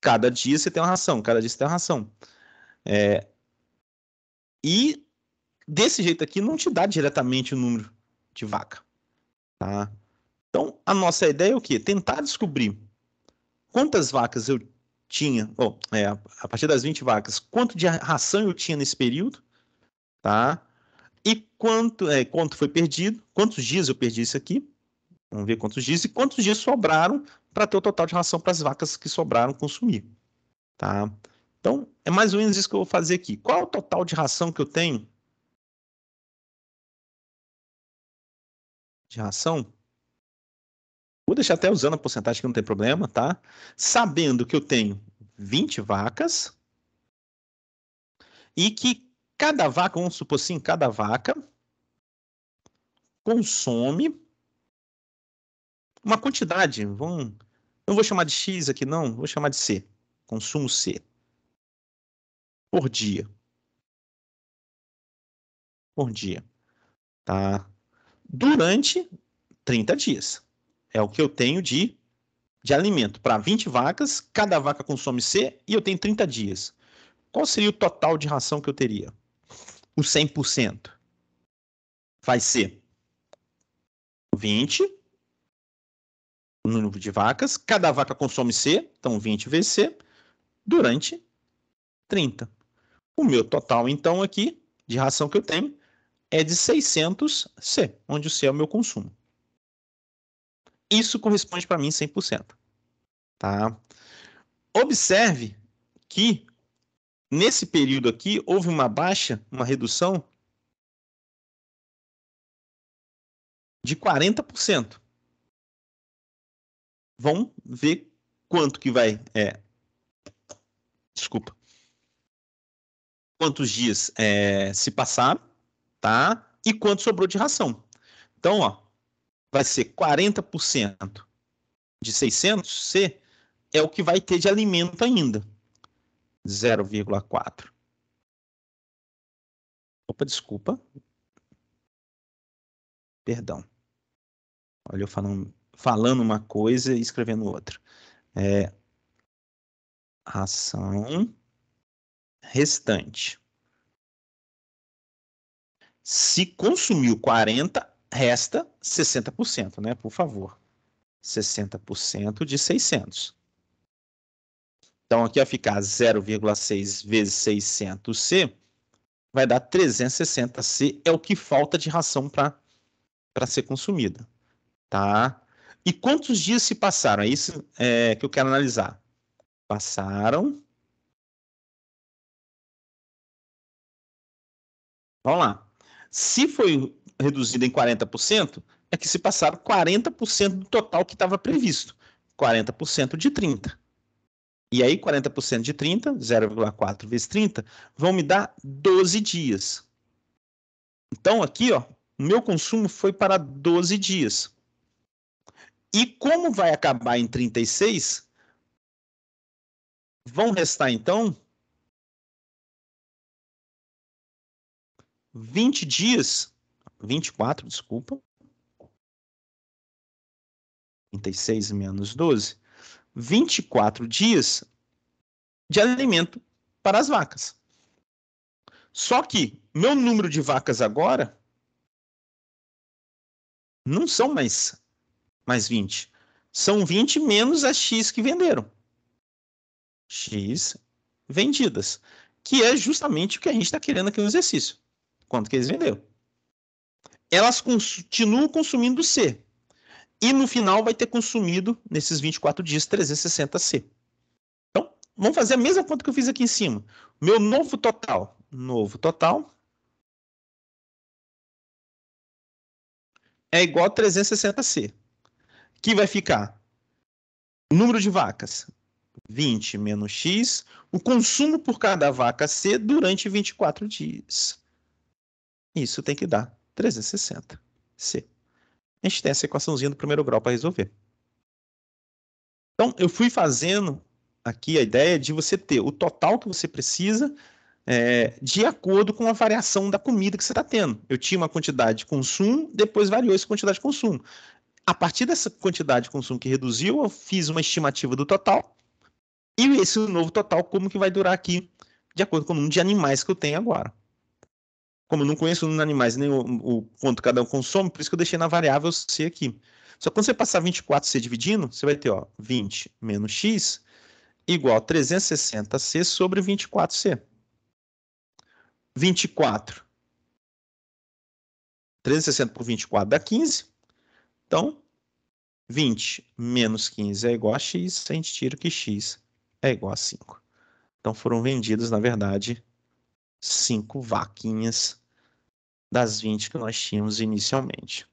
Cada dia você tem uma ração, cada dia você tem uma ração. E desse jeito aqui não te dá diretamente o número de vaca, tá? Então, a nossa ideia é o quê? Tentar descobrir quantas vacas eu tinha, a partir das 20 vacas, quanto de ração eu tinha nesse período, tá? E quanto foi perdido, quantos dias eu perdi isso aqui, vamos ver quantos dias, e quantos dias sobraram para ter o total de ração para as vacas que sobraram consumir, tá? Então, é mais ou menos isso que eu vou fazer aqui. Qual é o total de ração que eu tenho? De ração? Vou deixar até usando a porcentagem que não tem problema, tá? Sabendo que eu tenho 20 vacas e que cada vaca, vamos supor assim, cada vaca consome uma quantidade, não vou chamar de X aqui não, vou chamar de C, consumo C, por dia. Por dia, tá? Durante 30 dias. É o que eu tenho de alimento. Para 20 vacas, cada vaca consome C e eu tenho 30 dias. Qual seria o total de ração que eu teria? O 100% vai ser 20 no número de vacas, cada vaca consome C, então 20 vezes C, durante 30. O meu total, então, aqui, de ração que eu tenho, é de 600 C, onde o C é o meu consumo. Isso corresponde para mim 100%. Tá? Observe que, nesse período aqui, houve uma baixa, uma redução de 40%. Vamos ver quanto que vai... Desculpa. Quantos dias se passaram, tá? E quanto sobrou de ração. Então, ó, vai ser 40% de 600 C é o que vai ter de alimento ainda. 0,4. Opa, desculpa. Perdão. Olha, eu falando uma coisa e escrevendo outra. Ração restante. Se consumiu 40, resta 60%, né? Por favor. 60% de 600. Então, aqui vai ficar 0,6 vezes 600C, vai dar 360C, é o que falta de ração para ser consumida. Tá? E quantos dias se passaram? É isso que eu quero analisar. Passaram. Vamos lá. Se foi reduzido em 40%, é que se passaram 40% do total que estava previsto. 40% de 30. E aí, 40% de 30, 0,4 vezes 30, vão me dar 12 dias. Então, aqui, ó, meu consumo foi para 12 dias. E como vai acabar em 36, vão restar, então, 20 dias, 24, desculpa, 36 menos 12, 24 dias de alimento para as vacas. Só que meu número de vacas agora Não são mais 20. São 20 menos as X que venderam. X vendidas. Que é justamente o que a gente está querendo aqui no exercício. Quanto que eles venderam. Elas continuam consumindo C. E no final vai ter consumido, nesses 24 dias, 360C. Então, vamos fazer a mesma conta que eu fiz aqui em cima. Meu novo total é igual a 360C. Que vai ficar número de vacas, 20 menos X, o consumo por cada vaca C durante 24 dias. Isso tem que dar 360C. A gente tem essa equaçãozinha do primeiro grau para resolver. Então, eu fui fazendo aqui a ideia de você ter o total que você precisa de acordo com a variação da comida que você está tendo. Eu tinha uma quantidade de consumo, depois variou essa quantidade de consumo. A partir dessa quantidade de consumo que reduziu, eu fiz uma estimativa do total. E esse novo total, como que vai durar aqui, de acordo com o número de animais que eu tenho agora. Como eu não conheço o número de animais, nem o quanto cada um consome, por isso que eu deixei na variável C aqui. Só que quando você passar 24C dividindo, você vai ter 20 menos X igual a 360C sobre 24C. 24. 360 por 24 dá 15. Então, 20 menos 15 é igual a X. A gente tira que X é igual a 5. Então, foram vendidas, na verdade, 5 vaquinhas das 20 que nós tínhamos inicialmente.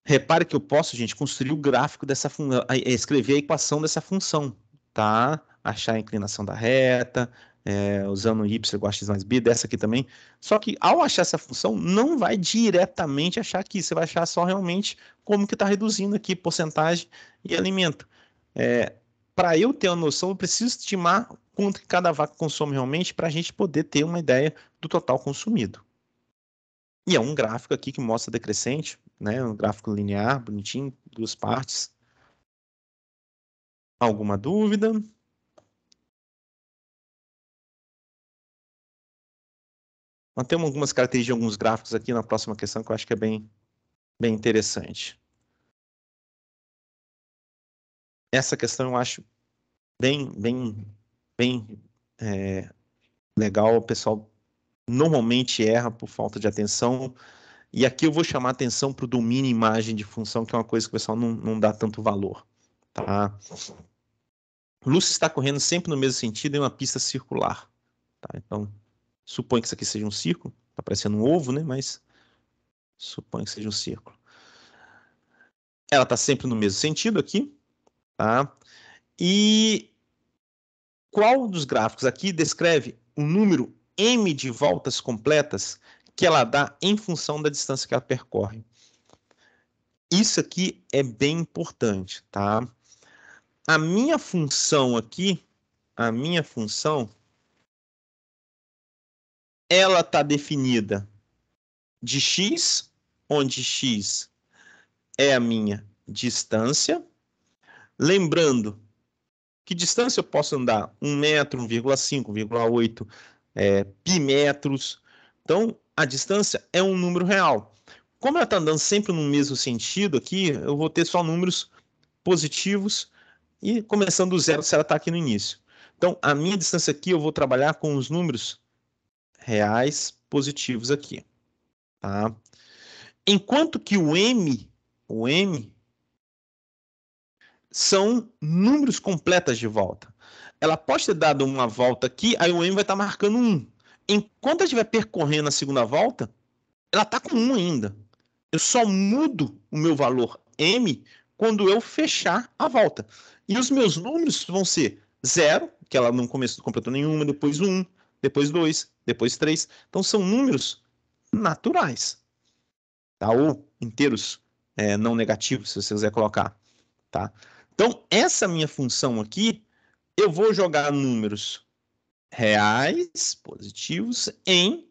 Repare que eu posso, gente, construir o gráfico dessa função, escrever a equação dessa função, tá? Achar a inclinação da reta, usando y igual a x mais b, dessa aqui também. Só que ao achar essa função, não vai diretamente achar aqui, você vai achar só realmente como que está reduzindo aqui porcentagem e alimento. Para eu ter uma noção, eu preciso estimar quanto que cada vaca consome realmente para a gente poder ter uma ideia do total consumido. E é um gráfico aqui que mostra decrescente, né? Um gráfico linear, bonitinho, duas partes. Alguma dúvida? Nós temos algumas características de alguns gráficos aqui na próxima questão que eu acho que é bem interessante. Essa questão eu acho bem legal. O pessoal normalmente erra por falta de atenção. E aqui eu vou chamar atenção para o domínio imagem de função, que é uma coisa que o pessoal não dá tanto valor. Tá? Lúcia está correndo sempre no mesmo sentido em uma pista circular. Tá? Então, suponho que isso aqui seja um círculo. Está parecendo um ovo, né? Mas suponho que seja um círculo. Ela está sempre no mesmo sentido aqui. Tá? E qual dos gráficos aqui descreve o número m de voltas completas que ela dá em função da distância que ela percorre? Isso aqui é bem importante, tá? A minha função aqui, ela está definida de x, onde x é a minha distância. Lembrando que distância eu posso andar? 1 metro, 1,5, 1,8 pi metros. Então, a distância é um número real. Como ela está andando sempre no mesmo sentido aqui, eu vou ter só números positivos e começando do zero se ela está aqui no início. Então, a minha distância aqui, eu vou trabalhar com os números reais positivos aqui. Tá? Enquanto que o m são números completas de volta. Ela pode ter dado uma volta aqui, aí o m vai estar marcando 1. Enquanto ela estiver percorrendo a segunda volta, ela está com 1 ainda. Eu só mudo o meu valor m quando eu fechar a volta. E os meus números vão ser 0, que ela não completou nenhuma, depois 1, depois 2, depois 3. Então, são números naturais. Tá? Ou inteiros não negativos, se você quiser colocar. Tá? Então, essa minha função aqui, eu vou jogar números reais, positivos, em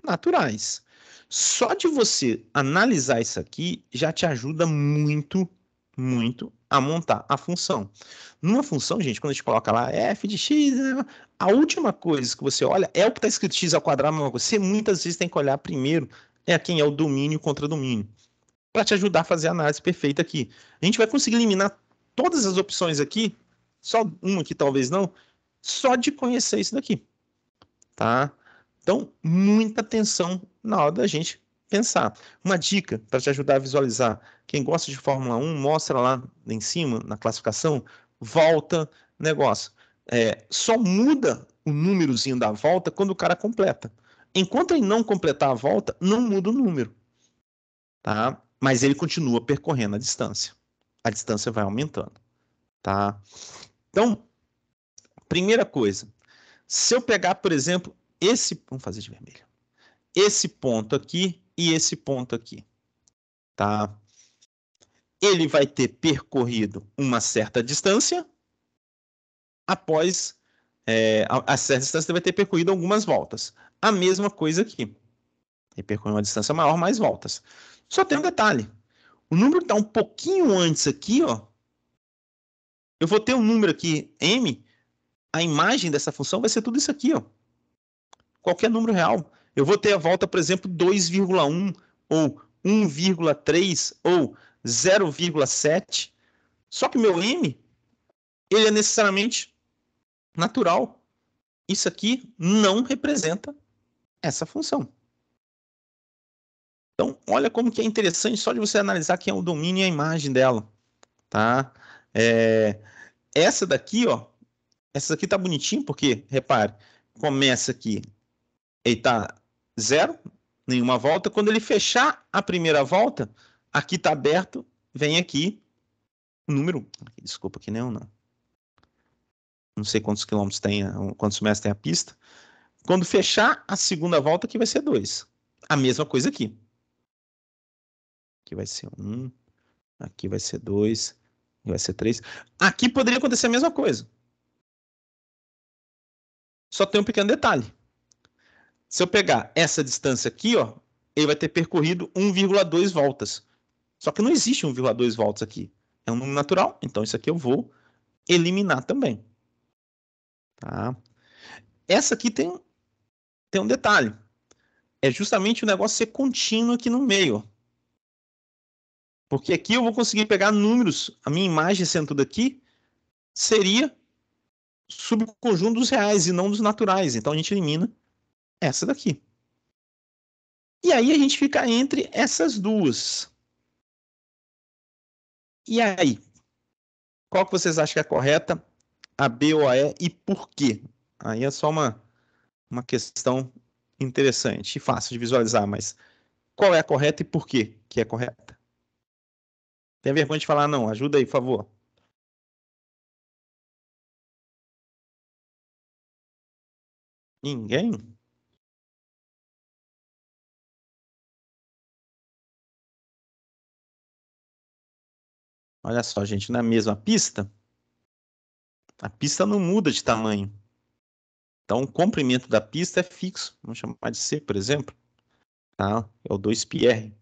naturais. Só de você analisar isso aqui, já te ajuda muito a montar a função. Numa função, gente, quando a gente coloca lá f de x, a última coisa que você olha é o que está escrito x ao quadrado, você muitas vezes tem que olhar primeiro quem é o domínio contra domínio. para te ajudar a fazer a análise perfeita aqui. A gente vai conseguir eliminar todas as opções aqui, só uma aqui talvez não, só de conhecer isso daqui, tá? Então, muita atenção na hora da gente pensar. Uma dica para te ajudar a visualizar. Quem gosta de Fórmula 1, mostra lá em cima, na classificação, volta, negócio. Só muda o númerozinho da volta quando o cara completa. Enquanto ele não completar a volta, não muda o número. Tá? Mas ele continua percorrendo a distância. A distância vai aumentando. Tá? Então, primeira coisa. Se eu pegar, por exemplo, vamos fazer de vermelho. Esse ponto aqui e esse ponto aqui. Tá? Ele vai ter percorrido uma certa distância. Após a certa distância, ele vai ter percorrido algumas voltas. A mesma coisa aqui. Ele percorreu uma distância maior, mais voltas. Só tem um detalhe. O número que está um pouquinho antes aqui, ó. Eu vou ter um número aqui, m. A imagem dessa função vai ser tudo isso aqui, ó. Qualquer número real. Eu vou ter a volta, por exemplo, 2,1 ou 1,3 ou 0,7. Só que o meu m, ele é necessariamente natural. Isso aqui não representa essa função. Então, olha como que é interessante só de você analisar quem é o domínio e a imagem dela. Tá? Essa daqui, ó. Essa daqui tá bonitinho porque, repare, começa aqui, ele tá 0, nenhuma volta. Quando ele fechar a primeira volta, aqui tá aberto, vem aqui o número. Desculpa, aqui não. Não sei quantos quilômetros tem, quantos metros tem a pista. Quando fechar a segunda volta, aqui vai ser 2. A mesma coisa aqui. Aqui vai ser 1, aqui vai ser 2, aqui vai ser 3. Aqui poderia acontecer a mesma coisa. Só tem um pequeno detalhe. Se eu pegar essa distância aqui, ó, ele vai ter percorrido 1,2 voltas. Só que não existe 1,2 voltas aqui. É um número natural, então isso aqui eu vou eliminar também. Tá? Essa aqui tem um detalhe. É justamente o negócio ser contínuo aqui no meio. Porque aqui eu vou conseguir pegar números, a minha imagem sendo tudo aqui, seria subconjunto dos reais e não dos naturais. Então a gente elimina essa daqui. E aí a gente fica entre essas duas. E aí? Qual que vocês acham que é a correta? A B ou a E e por quê? Aí é só uma questão interessante e fácil de visualizar, mas qual é a correta e por quê que é correta? Tem vergonha de falar não? Ajuda aí, por favor. Ninguém? Olha só, gente, na mesma pista, a pista não muda de tamanho. Então, o comprimento da pista é fixo. Vamos chamar de C, por exemplo. Tá? É o 2πr.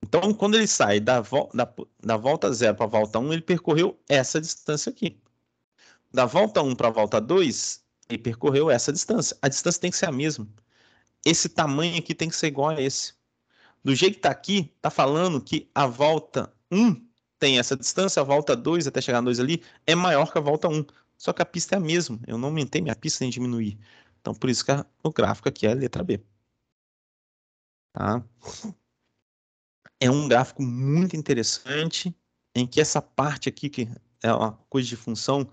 Então, quando ele sai da volta 0 para a volta 1, ele percorreu essa distância aqui. Da volta 1 para a volta 2, ele percorreu essa distância. A distância tem que ser a mesma. Esse tamanho aqui tem que ser igual a esse. Do jeito que está aqui, está falando que a volta 1 tem essa distância, a volta 2, até chegar a 2 ali, é maior que a volta 1. Só que a pista é a mesma. Eu não aumentei minha pista nem diminuí. Então, por isso que o gráfico aqui é a letra B. Tá? É um gráfico muito interessante, em que essa parte aqui, que é uma coisa de função,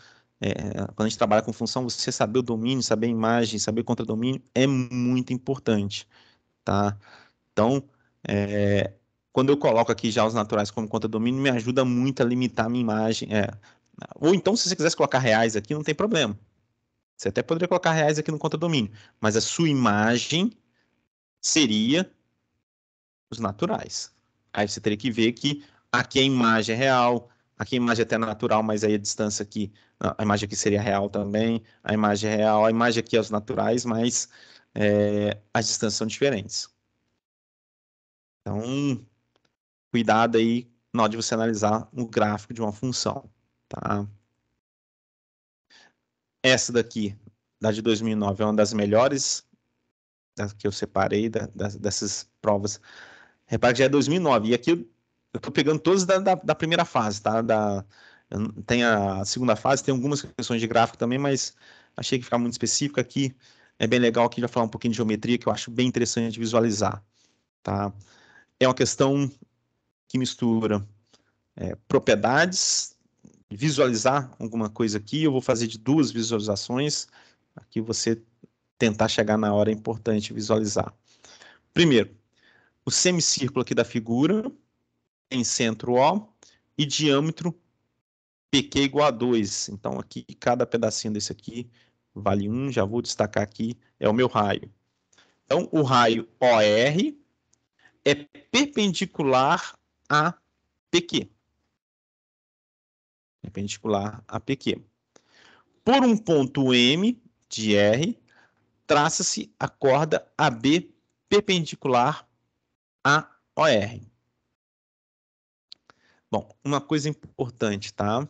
quando a gente trabalha com função, você saber o domínio, saber a imagem, saber o contradomínio, é muito importante. Tá? Então, quando eu coloco aqui já os naturais como contradomínio, me ajuda muito a limitar a minha imagem. Ou então, se você quisesse colocar reais aqui, não tem problema. Você até poderia colocar reais aqui no contradomínio, mas a sua imagem seria os naturais. Aí você teria que ver que aqui a imagem é real, aqui a imagem é até natural, mas aí a distância aqui, a imagem aqui seria real também, a imagem é real, a imagem aqui é os naturais, mas as distâncias são diferentes. Então, cuidado aí na hora de você analisar o gráfico de uma função, tá? Essa daqui, da de 2009, é uma das melhores que eu separei dessas provas. Repara que já é 2009. E aqui eu estou pegando todas da primeira fase, tá? Tem a segunda fase, tem algumas questões de gráfico também, mas achei que ficar muito específico aqui. É bem legal aqui já falar um pouquinho de geometria, que eu acho bem interessante visualizar, tá? É uma questão que mistura propriedades, visualizar alguma coisa aqui. Eu vou fazer de 2 visualizações. Aqui você tentar chegar na hora é importante visualizar. Primeiro, o semicírculo aqui da figura tem centro O e diâmetro PQ igual a 2. Então, aqui, cada pedacinho desse aqui vale 1. Já vou destacar aqui, é o meu raio. Então, o raio OR é perpendicular a PQ. Perpendicular a PQ. Por um ponto M de R, traça-se a corda AB perpendicular a OR. Bom, uma coisa importante, tá?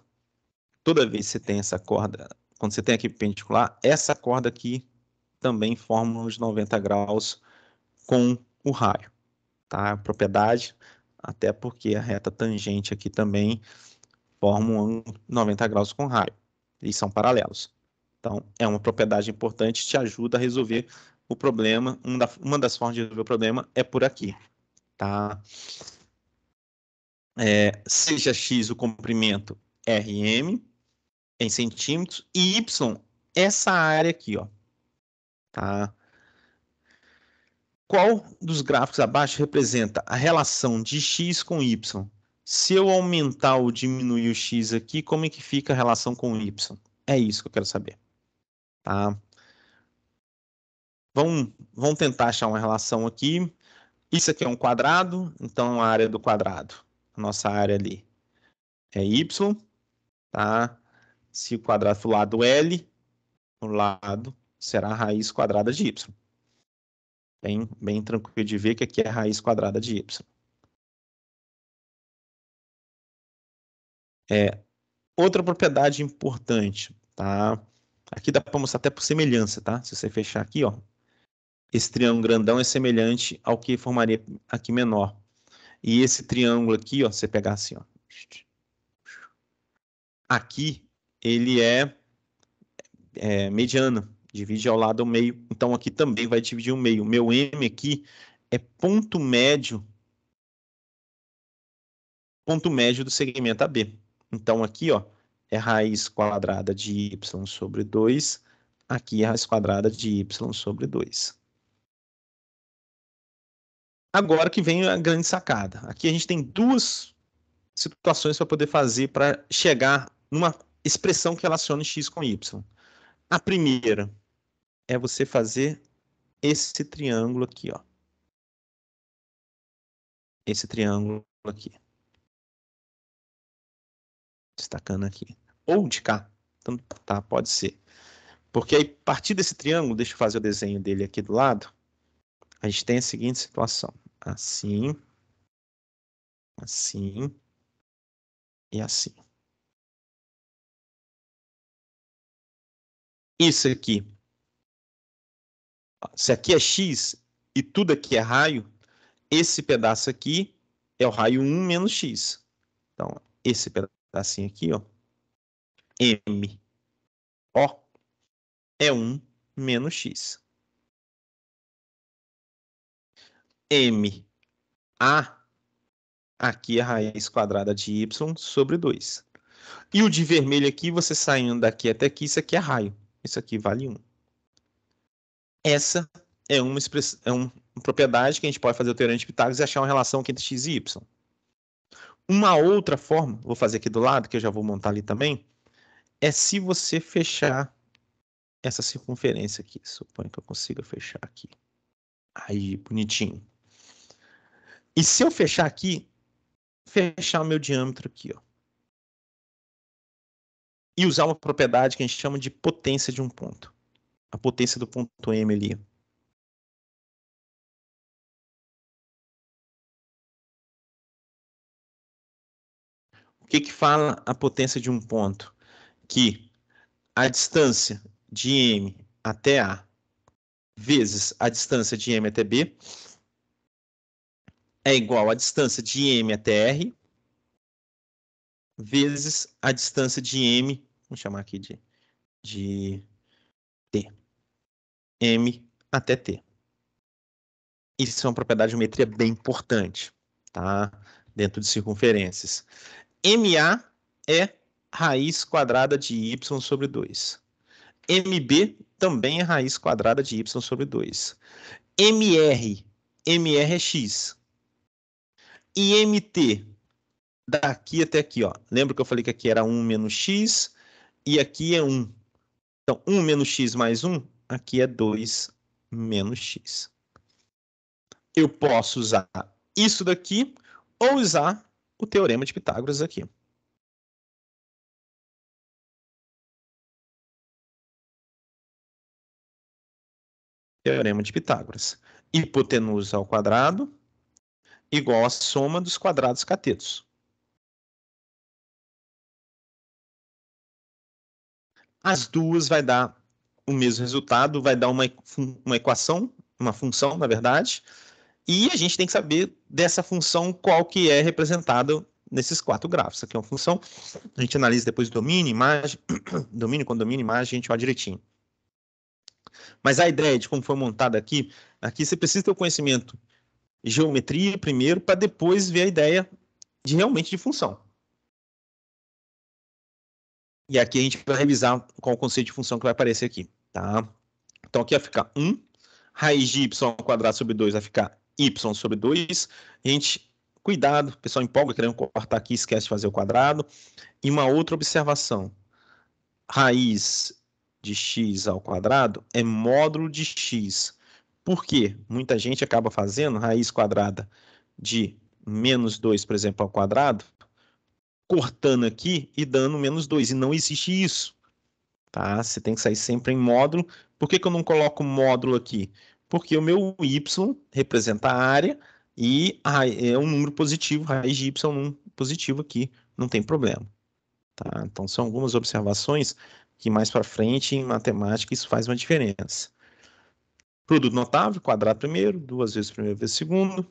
Toda vez que você tem essa corda, quando você tem aqui perpendicular, essa corda aqui também forma os 90 graus com o raio, tá? Propriedade, até porque a reta tangente aqui também forma um 90 graus com o raio. Eles são paralelos. Então, é uma propriedade importante, te ajuda a resolver o problema. Uma das formas de resolver o problema é por aqui, tá? Seja x o comprimento RM em centímetros e y essa área aqui, ó, tá? Qual dos gráficos abaixo representa a relação de x com y? Se eu aumentar ou diminuir o x aqui, como é que fica a relação com o y? É isso que eu quero saber, tá? Vamos tentar achar uma relação aqui. Isso aqui é um quadrado, então a área do quadrado, a nossa área ali é y, tá? Se o quadrado for o lado L, o lado será a raiz quadrada de y. Bem tranquilo de ver que aqui é a raiz quadrada de y. Outra propriedade importante, tá? Aqui dá para mostrar até por semelhança, tá? Se você fechar aqui, ó, esse triângulo grandão é semelhante ao que formaria aqui menor. E esse triângulo aqui, ó, se você pegar assim, ó, aqui ele é mediano, divide ao lado ao meio. Então aqui também vai dividir o meio. O meu M aqui é ponto médio do segmento AB. Então aqui, ó, é raiz quadrada de y sobre 2. Aqui é raiz quadrada de y sobre 2. Agora que vem a grande sacada. Aqui a gente tem 2 situações para poder fazer para chegar numa expressão que relacione x com y. A primeira é você fazer esse triângulo aqui, ó. Esse triângulo aqui. Destacando aqui. Ou de cá. Então, tá, pode ser. Porque aí, a partir desse triângulo, deixa eu fazer o desenho dele aqui do lado, a gente tem a seguinte situação. Assim, assim e assim. Isso aqui. Se aqui é x e tudo aqui é raio, esse pedaço aqui é o raio 1 menos x. Então, esse pedacinho aqui, ó, M, ó, é 1 menos x. M, A, aqui é a raiz quadrada de y sobre 2. E o de vermelho aqui, você saindo daqui até aqui, isso aqui é raio. Isso aqui vale 1. Essa é uma propriedade que a gente pode fazer o teorema de Pitágoras e achar uma relação entre x e y. Uma outra forma, vou fazer aqui do lado, que eu já vou montar ali também, é se você fechar essa circunferência aqui. Suponho que eu consiga fechar aqui. Aí, bonitinho. E se eu fechar aqui, fechar o meu diâmetro aqui, ó. E usar uma propriedade que a gente chama de potência de um ponto. A potência do ponto M ali. O que fala a potência de um ponto? Que a distância de M até A vezes a distância de M até B é igual à distância de M até R vezes a distância de M, vamos chamar aqui de T, M até T. Isso é uma propriedade de geometria bem importante, tá? Dentro de circunferências. MA é raiz quadrada de y sobre 2. MB também é raiz quadrada de y sobre 2. MR é x. E MT, daqui até aqui, ó. Lembra que eu falei que aqui era 1 menos x e aqui é 1. Então, 1 menos x mais 1, aqui é 2 menos x. Eu posso usar isso daqui ou usar o teorema de Pitágoras aqui. Teorema de Pitágoras. Hipotenusa ao quadrado igual à soma dos quadrados catetos. As duas vai dar o mesmo resultado, vai dar uma equação, uma função, na verdade, e a gente tem que saber dessa função qual que é representada nesses 4 gráficos. Aqui é uma função, a gente analisa depois domínio, imagem, domínio, condomínio, imagem, a gente vai direitinho. Mas a ideia de como foi montada aqui você precisa ter o conhecimento de geometria primeiro, para depois ver a ideia de realmente de função. E aqui a gente vai revisar qual o conceito de função que vai aparecer aqui, tá? Então aqui vai ficar 1, raiz de y ao quadrado sobre 2 vai ficar y sobre 2. Gente, cuidado, o pessoal empolga querendo cortar aqui, esquece de fazer o quadrado. E uma outra observação, raiz de x ao quadrado é módulo de x. Por quê? Muita gente acaba fazendo raiz quadrada de menos 2, por exemplo, ao quadrado, cortando aqui e dando menos 2. E não existe isso. Tá? Você tem que sair sempre em módulo. Por que eu não coloco módulo aqui? Porque o meu y representa a área e é um número positivo, raiz de y é um número positivo aqui, não tem problema. Tá? Então, são algumas observações que mais para frente, em matemática, isso faz uma diferença. Produto notável, quadrado primeiro, 2 vezes primeiro vezes segundo.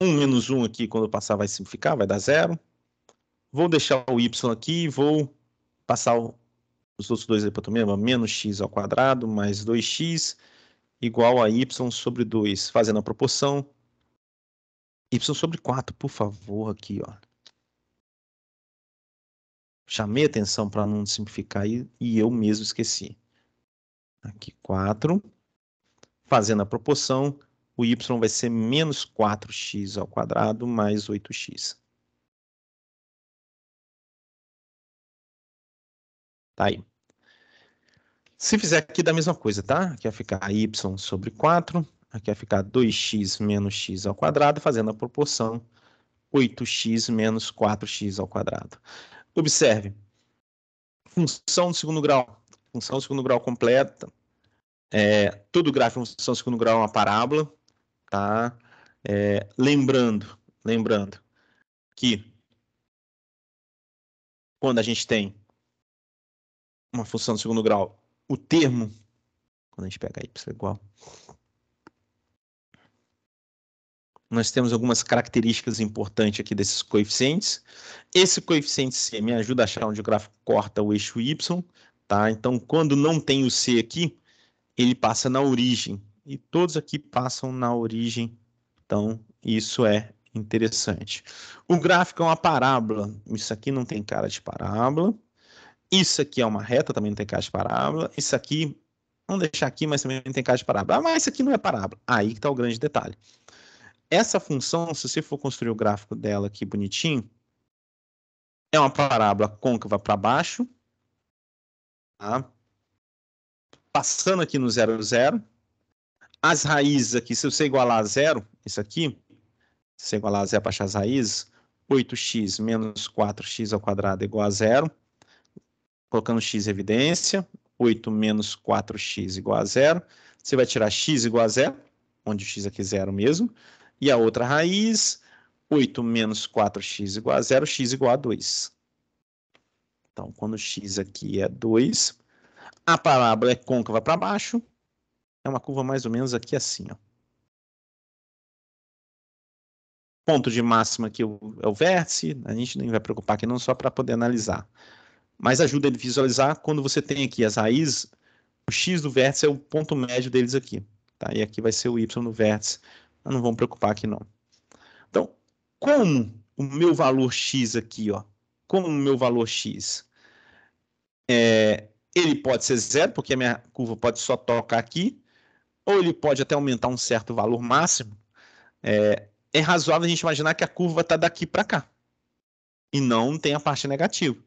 1 menos 1 aqui, quando eu passar, vai simplificar, vai dar 0. Vou deixar o y aqui e vou passar os outros dois aí para o mesmo, menos x ao quadrado mais 2x igual a y sobre 2, fazendo a proporção. Y sobre 4, por favor, aqui, ó. Chamei atenção para não simplificar e eu mesmo esqueci. Aqui, 4. Fazendo a proporção, o y vai ser menos 4x ao quadrado mais 8x. Tá aí. Se fizer aqui, dá a mesma coisa, tá? Aqui vai ficar y sobre 4. Aqui vai ficar 2x menos x ao quadrado, fazendo a proporção 8x menos 4x ao quadrado. Observe. Função do segundo grau. Função do segundo grau completa. Todo gráfico de função do segundo grau é uma parábola. Tá? Lembrando que quando a gente tem uma função do segundo grau, o termo, quando a gente pega y igual, nós temos algumas características importantes aqui desses coeficientes. Esse coeficiente C me ajuda a achar onde o gráfico corta o eixo Y, tá? Então, quando não tem o C aqui, ele passa na origem. E todos aqui passam na origem. Então, isso é interessante. O gráfico é uma parábola. Isso aqui não tem cara de parábola. Isso aqui é uma reta, também não tem cara de parábola. Isso aqui, vamos deixar aqui, mas também não tem cara de parábola. Ah, mas isso aqui não é parábola. Aí que está o grande detalhe. Essa função, se você for construir o gráfico dela aqui bonitinho, é uma parábola côncava para baixo, tá? Passando aqui no 0, 0. As raízes aqui, se você igualar a 0, isso aqui, se você igualar a 0 para achar as raízes, 8x menos 4x ao quadrado é igual a 0. Colocando x em evidência, 8 menos 4x igual a 0. Você vai tirar x igual a 0, onde o x aqui é 0 mesmo. E a outra raiz, 8 menos 4x igual a 0, x igual a 2. Então, quando x aqui é 2, A parábola é côncava para baixo. É uma curva mais ou menos aqui assim, ó. Ponto de máxima aqui é o vértice. A gente nem vai preocupar aqui não, só para poder analisar. Mas ajuda ele a visualizar quando você tem aqui as raízes. O x do vértice é o ponto médio deles aqui. Tá? E aqui vai ser o y no vértice. Mas não vamos preocupar aqui não. Então, como o meu valor x aqui, ó, como o meu valor x, ele pode ser zero, porque a minha curva pode só tocar aqui, ou ele pode até aumentar um certo valor máximo. É razoável a gente imaginar que a curva está daqui para cá, e não tem a parte negativa.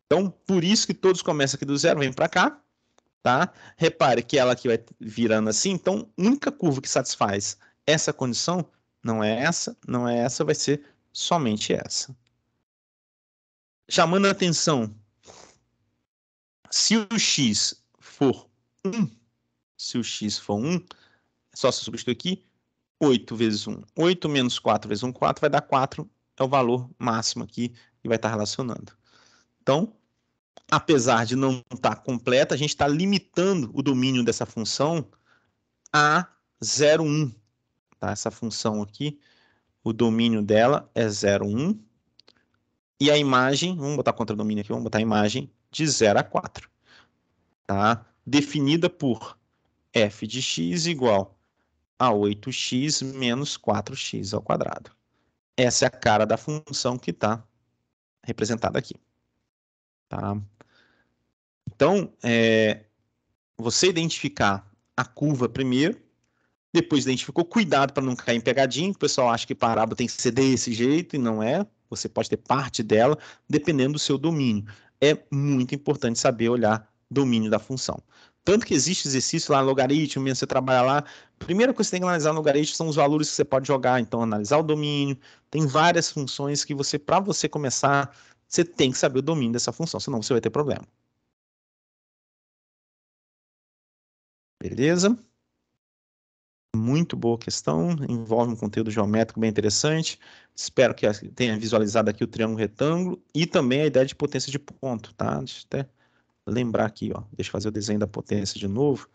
Então, por isso que todos começam aqui do zero, vem para cá, tá? Repare que ela aqui vai virando assim, então a única curva que satisfaz essa condição não é essa, vai ser somente essa. Chamando a atenção, se o x for 1, é só se substituir aqui, 8 vezes 1. 8 menos 4 vezes 1, 4, vai dar 4, é o valor máximo aqui que vai estar relacionando. Então, apesar de não estar completa, a gente está limitando o domínio dessa função a 0,1. Tá? Essa função aqui, o domínio dela é 0,1. E a imagem, vamos botar contradomínio aqui, vamos botar a imagem de 0 a 4. Tá? Definida por f de x igual a 8x menos 4x ao quadrado. Essa é a cara da função que está representada aqui. Tá? Então, você identificar a curva primeiro, depois identificou, cuidado para não cair em pegadinha, o pessoal acha que parábola tem que ser desse jeito, e não é. Você pode ter parte dela, dependendo do seu domínio. É muito importante saber olhar domínio da função. Tanto que existe exercício lá, logaritmo, mesmo você trabalha lá. A primeira coisa que você tem que analisar no logaritmo são os valores que você pode jogar. Então, analisar o domínio. Tem várias funções que você, para você começar, você tem que saber o domínio dessa função, senão você vai ter problema. Beleza? Muito boa questão, envolve um conteúdo geométrico bem interessante. Espero que tenha visualizado aqui o triângulo retângulo e também a ideia de potência de ponto, tá? Deixa eu até lembrar aqui, ó. Deixa eu fazer o desenho da potência de novo,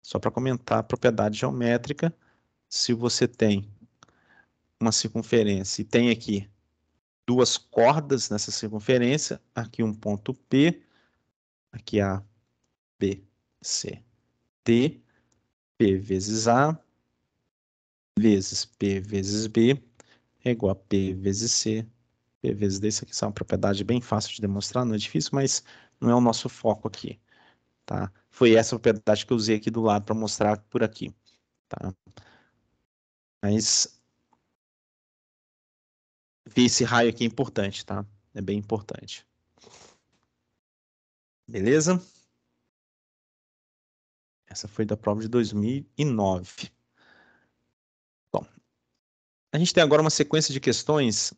só para comentar a propriedade geométrica. Se você tem uma circunferência e tem aqui duas cordas nessa circunferência, aqui um ponto P, aqui A, B, C, D, P vezes A, vezes P vezes B, é igual a P vezes C, P vezes D. Isso aqui é uma propriedade bem fácil de demonstrar, não é difícil, mas não é o nosso foco aqui. Tá? Foi essa propriedade que eu usei aqui do lado para mostrar por aqui. Tá? Mas ver esse raio aqui é importante, tá? É bem importante. Beleza? Essa foi da prova de 2009. Bom, a gente tem agora uma sequência de questões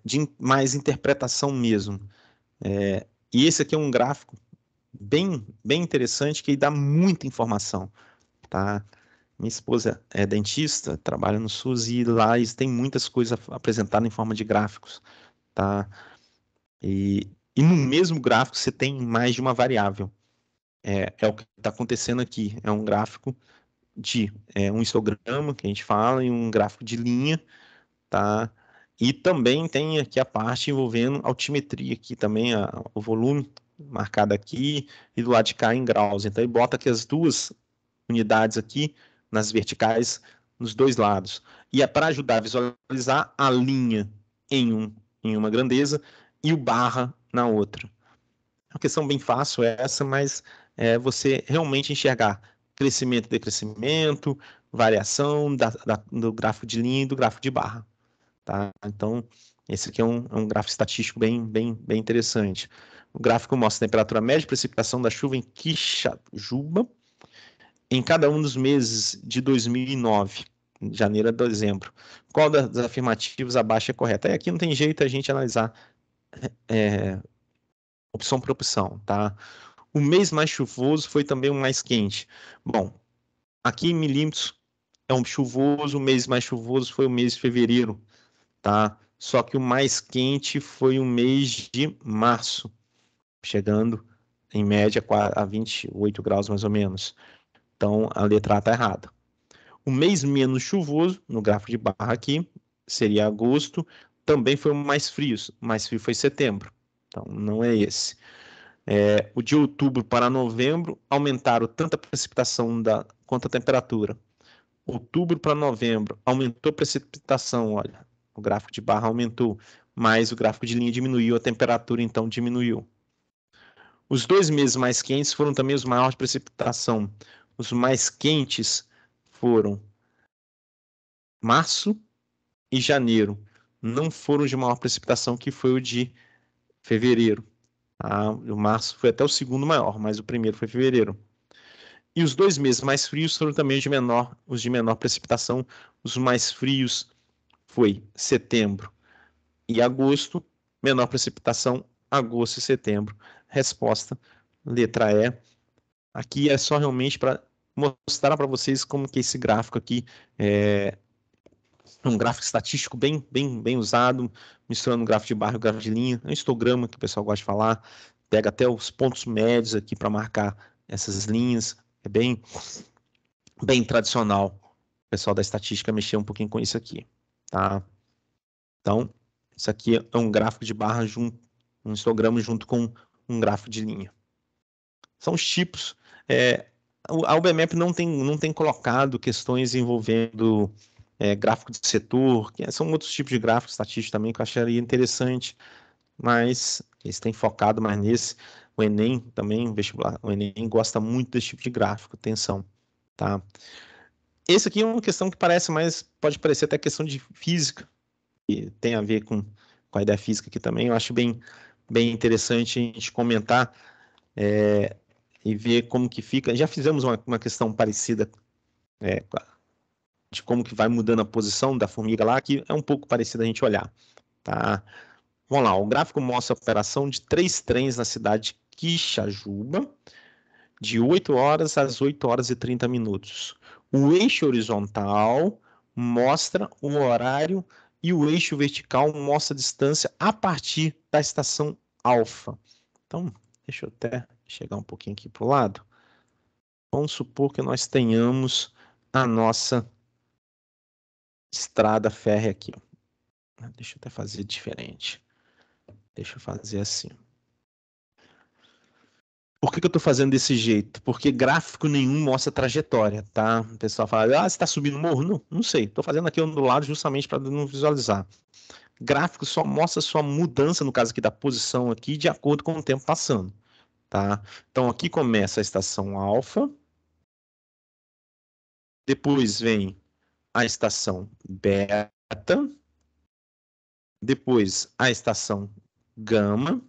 de mais interpretação mesmo. E esse aqui é um gráfico bem interessante que dá muita informação, tá? Minha esposa é dentista, trabalha no SUS e lá eles têm muitas coisas apresentadas em forma de gráficos, tá? E no mesmo gráfico você tem mais de uma variável. É o que está acontecendo aqui. É um gráfico de um histograma, que a gente fala, e um gráfico de linha, tá? E também tem aqui a parte envolvendo altimetria, aqui também o volume marcado aqui, e do lado de cá em graus. Então, ele bota aqui as duas unidades aqui, nas verticais, nos dois lados. E é para ajudar a visualizar a linha em uma grandeza e o barra na outra. É uma questão bem fácil essa, mas você realmente enxergar crescimento e decrescimento, variação do gráfico de linha e do gráfico de barra. Tá? Então, esse aqui é um gráfico estatístico bem interessante. O gráfico mostra a temperatura média de precipitação da chuva em Quixajuba em cada um dos meses de 2009, de janeiro a dezembro. Qual das afirmativas abaixo é correta? Aqui não tem jeito a gente analisar opção por opção, tá? O mês mais chuvoso foi também o mais quente. Bom, aqui em milímetros é um chuvoso, o mês mais chuvoso foi o mês de fevereiro, tá? Só que o mais quente foi o mês de março, chegando em média a 28 graus mais ou menos. Então, a letra A está errada. O mês menos chuvoso, no gráfico de barra aqui, seria agosto, também foi o mais frio foi setembro. Então, não é esse. O de outubro para novembro aumentaram tanto a precipitação quanto a temperatura. Outubro para novembro aumentou a precipitação, olha, o gráfico de barra aumentou, mas o gráfico de linha diminuiu, a temperatura então diminuiu. Os 2 meses mais quentes foram também os maiores de precipitação. Os mais quentes foram março e janeiro. Não foram de maior precipitação, que foi o de fevereiro. O março foi até o segundo maior, mas o primeiro foi fevereiro. E os 2 meses mais frios foram também os de menor precipitação. Os mais frios foi setembro e agosto, menor precipitação, agosto e setembro. Resposta, letra E. Aqui é só realmente para mostrar para vocês como que esse gráfico aqui é um gráfico estatístico bem usado, misturando gráfico de barra e gráfico de linha. É um histograma que o pessoal gosta de falar. Pega até os pontos médios aqui para marcar essas linhas. É bem tradicional o pessoal da estatística mexer um pouquinho com isso aqui, tá? Então, isso aqui é um gráfico de barra um histograma junto com um gráfico de linha. São os tipos. A UBMAP não tem colocado questões envolvendo gráfico de setor, que são outros tipos de gráficos estatísticos também que eu acharia interessante, mas eles têm focado mais nesse. O Enem também, o vestibular, o Enem gosta muito desse tipo de gráfico, atenção, tá? Esse aqui é uma questão que pode parecer até questão de física, que tem a ver com a ideia física aqui também. Eu acho bem interessante a gente comentar e ver como que fica. Já fizemos uma questão parecida de como que vai mudando a posição da formiga lá, que é um pouco parecido a gente olhar, tá? Vamos lá, o gráfico mostra a operação de 3 trens na cidade de Quixajuba, de 8 horas às 8 horas e 30 minutos. O eixo horizontal mostra o horário e o eixo vertical mostra a distância a partir da estação alfa. Então, deixa eu até chegar um pouquinho aqui para o lado. Vamos supor que nós tenhamos a nossa estrada férrea aqui. Deixa eu até fazer diferente. Deixa eu fazer assim. Por que eu estou fazendo desse jeito? Porque gráfico nenhum mostra trajetória, tá? O pessoal fala, você está subindo o morro? Não sei. Estou fazendo aqui do lado justamente para não visualizar. Gráfico só mostra sua mudança, no caso aqui da posição aqui, de acordo com o tempo passando, tá? Então aqui começa a estação alfa, depois vem a estação beta, depois a estação gama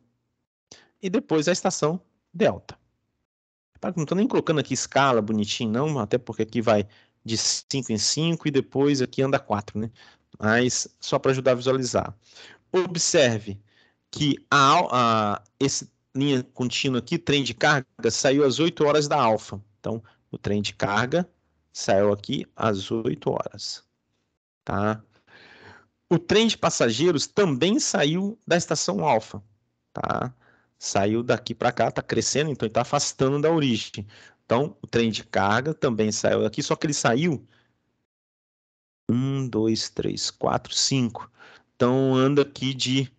e depois a estação delta. Não estou nem colocando aqui escala bonitinho, não, até porque aqui vai de 5 em 5 e depois aqui anda 4, né? Mas só para ajudar a visualizar. Observe que esse linha contínua aqui, trem de carga, saiu às 8 horas da alfa. Então, o trem de carga saiu aqui às 8 horas. Tá? O trem de passageiros também saiu da estação alfa. Tá? Saiu daqui para cá, está crescendo, então ele está afastando da origem. Então, o trem de carga também saiu daqui, só que ele saiu 1, 2, 3, 4, 5. Então, anda aqui de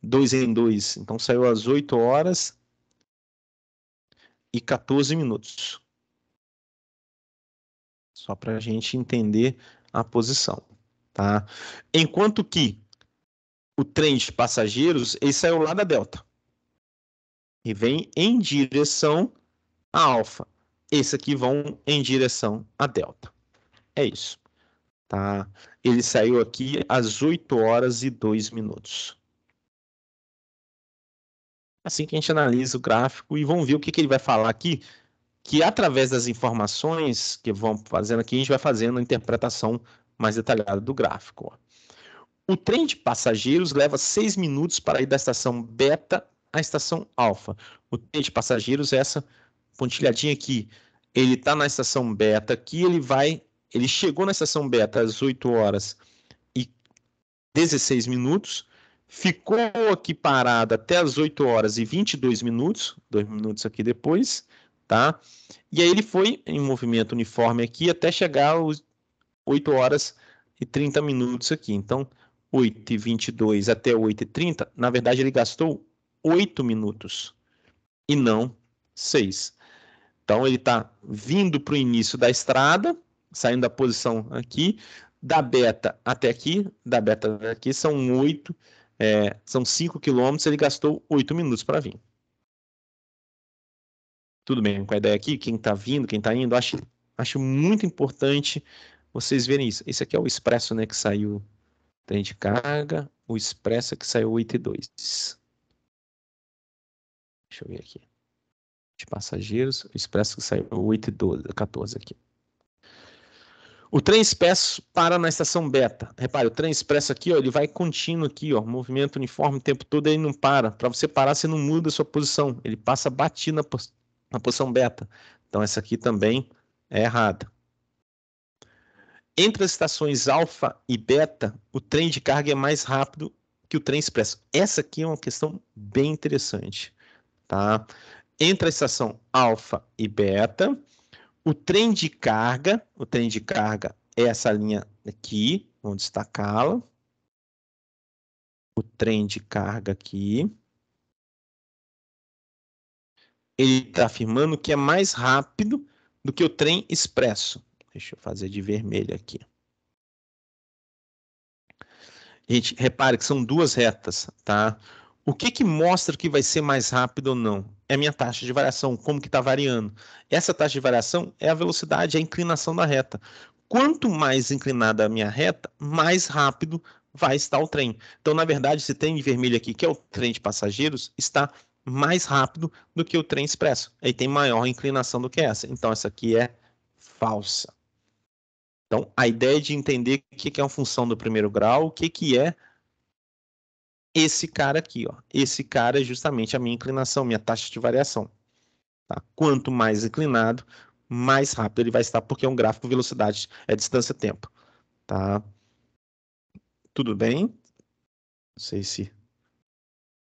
2 em 2. Então, saiu às 8 horas e 14 minutos. Só para a gente entender a posição. Tá? Enquanto que o trem de passageiros, ele saiu lá da delta. E vem em direção a alfa. Esse aqui vão em direção a delta. É isso. Tá? Ele saiu aqui às 8 horas e 2 minutos. Assim que a gente analisa o gráfico e vamos ver o que ele vai falar aqui, que através das informações que vão fazendo aqui, a gente vai fazendo a interpretação mais detalhada do gráfico. O trem de passageiros leva 6 minutos para ir da estação beta à estação alfa. O trem de passageiros é essa pontilhadinha aqui. Ele está na estação beta aqui, ele chegou na estação beta às 8 horas e 16 minutos, ficou aqui parado até as 8 horas e 22 minutos, 2 minutos aqui depois, tá? E aí ele foi em movimento uniforme aqui até chegar aos 8 horas e 30 minutos aqui. Então, 8h22 até 8h30, na verdade ele gastou 8 minutos e não 6. Então, ele está vindo para o início da estrada, saindo da posição aqui, da beta até aqui, da beta até aqui, são 5 quilômetros, ele gastou 8 minutos para vir. Tudo bem com a ideia aqui? Quem está vindo, quem está indo, acho muito importante vocês verem isso. Esse aqui é o expresso, né, que saiu trem de carga, o expresso que saiu 8h02. Deixa eu ver aqui. De passageiros, o expresso que saiu 8h14 aqui. O trem expresso para na estação beta. Repare, o trem expresso aqui, ó, ele vai contínuo aqui, ó, movimento uniforme o tempo todo, ele não para. Para você parar, você não muda a sua posição. Ele passa batido na posição beta. Então, essa aqui também é errada. Entre as estações alfa e beta, o trem de carga é mais rápido que o trem expresso. Essa aqui é uma questão bem interessante, tá? Entre a estação alfa e beta, o trem de carga é essa linha aqui, vamos destacá-la. O trem de carga aqui. Ele está afirmando que é mais rápido do que o trem expresso. Deixa eu fazer de vermelho aqui. Gente, repare que são duas retas, tá? O que mostra que vai ser mais rápido ou não? É a minha taxa de variação, como que está variando. Essa taxa de variação é a velocidade, a inclinação da reta. Quanto mais inclinada a minha reta, mais rápido vai estar o trem. Então, na verdade, esse trem de vermelho aqui, que é o trem de passageiros, está mais rápido do que o trem expresso. Aí tem maior inclinação do que essa. Então, essa aqui é falsa. Então, a ideia de entender o que é uma função do primeiro grau, o que é esse cara aqui, ó. Esse cara é justamente a minha inclinação, minha taxa de variação. Tá? Quanto mais inclinado, mais rápido ele vai estar, porque é um gráfico de velocidade, é distância-tempo. Tá? Tudo bem? Não sei se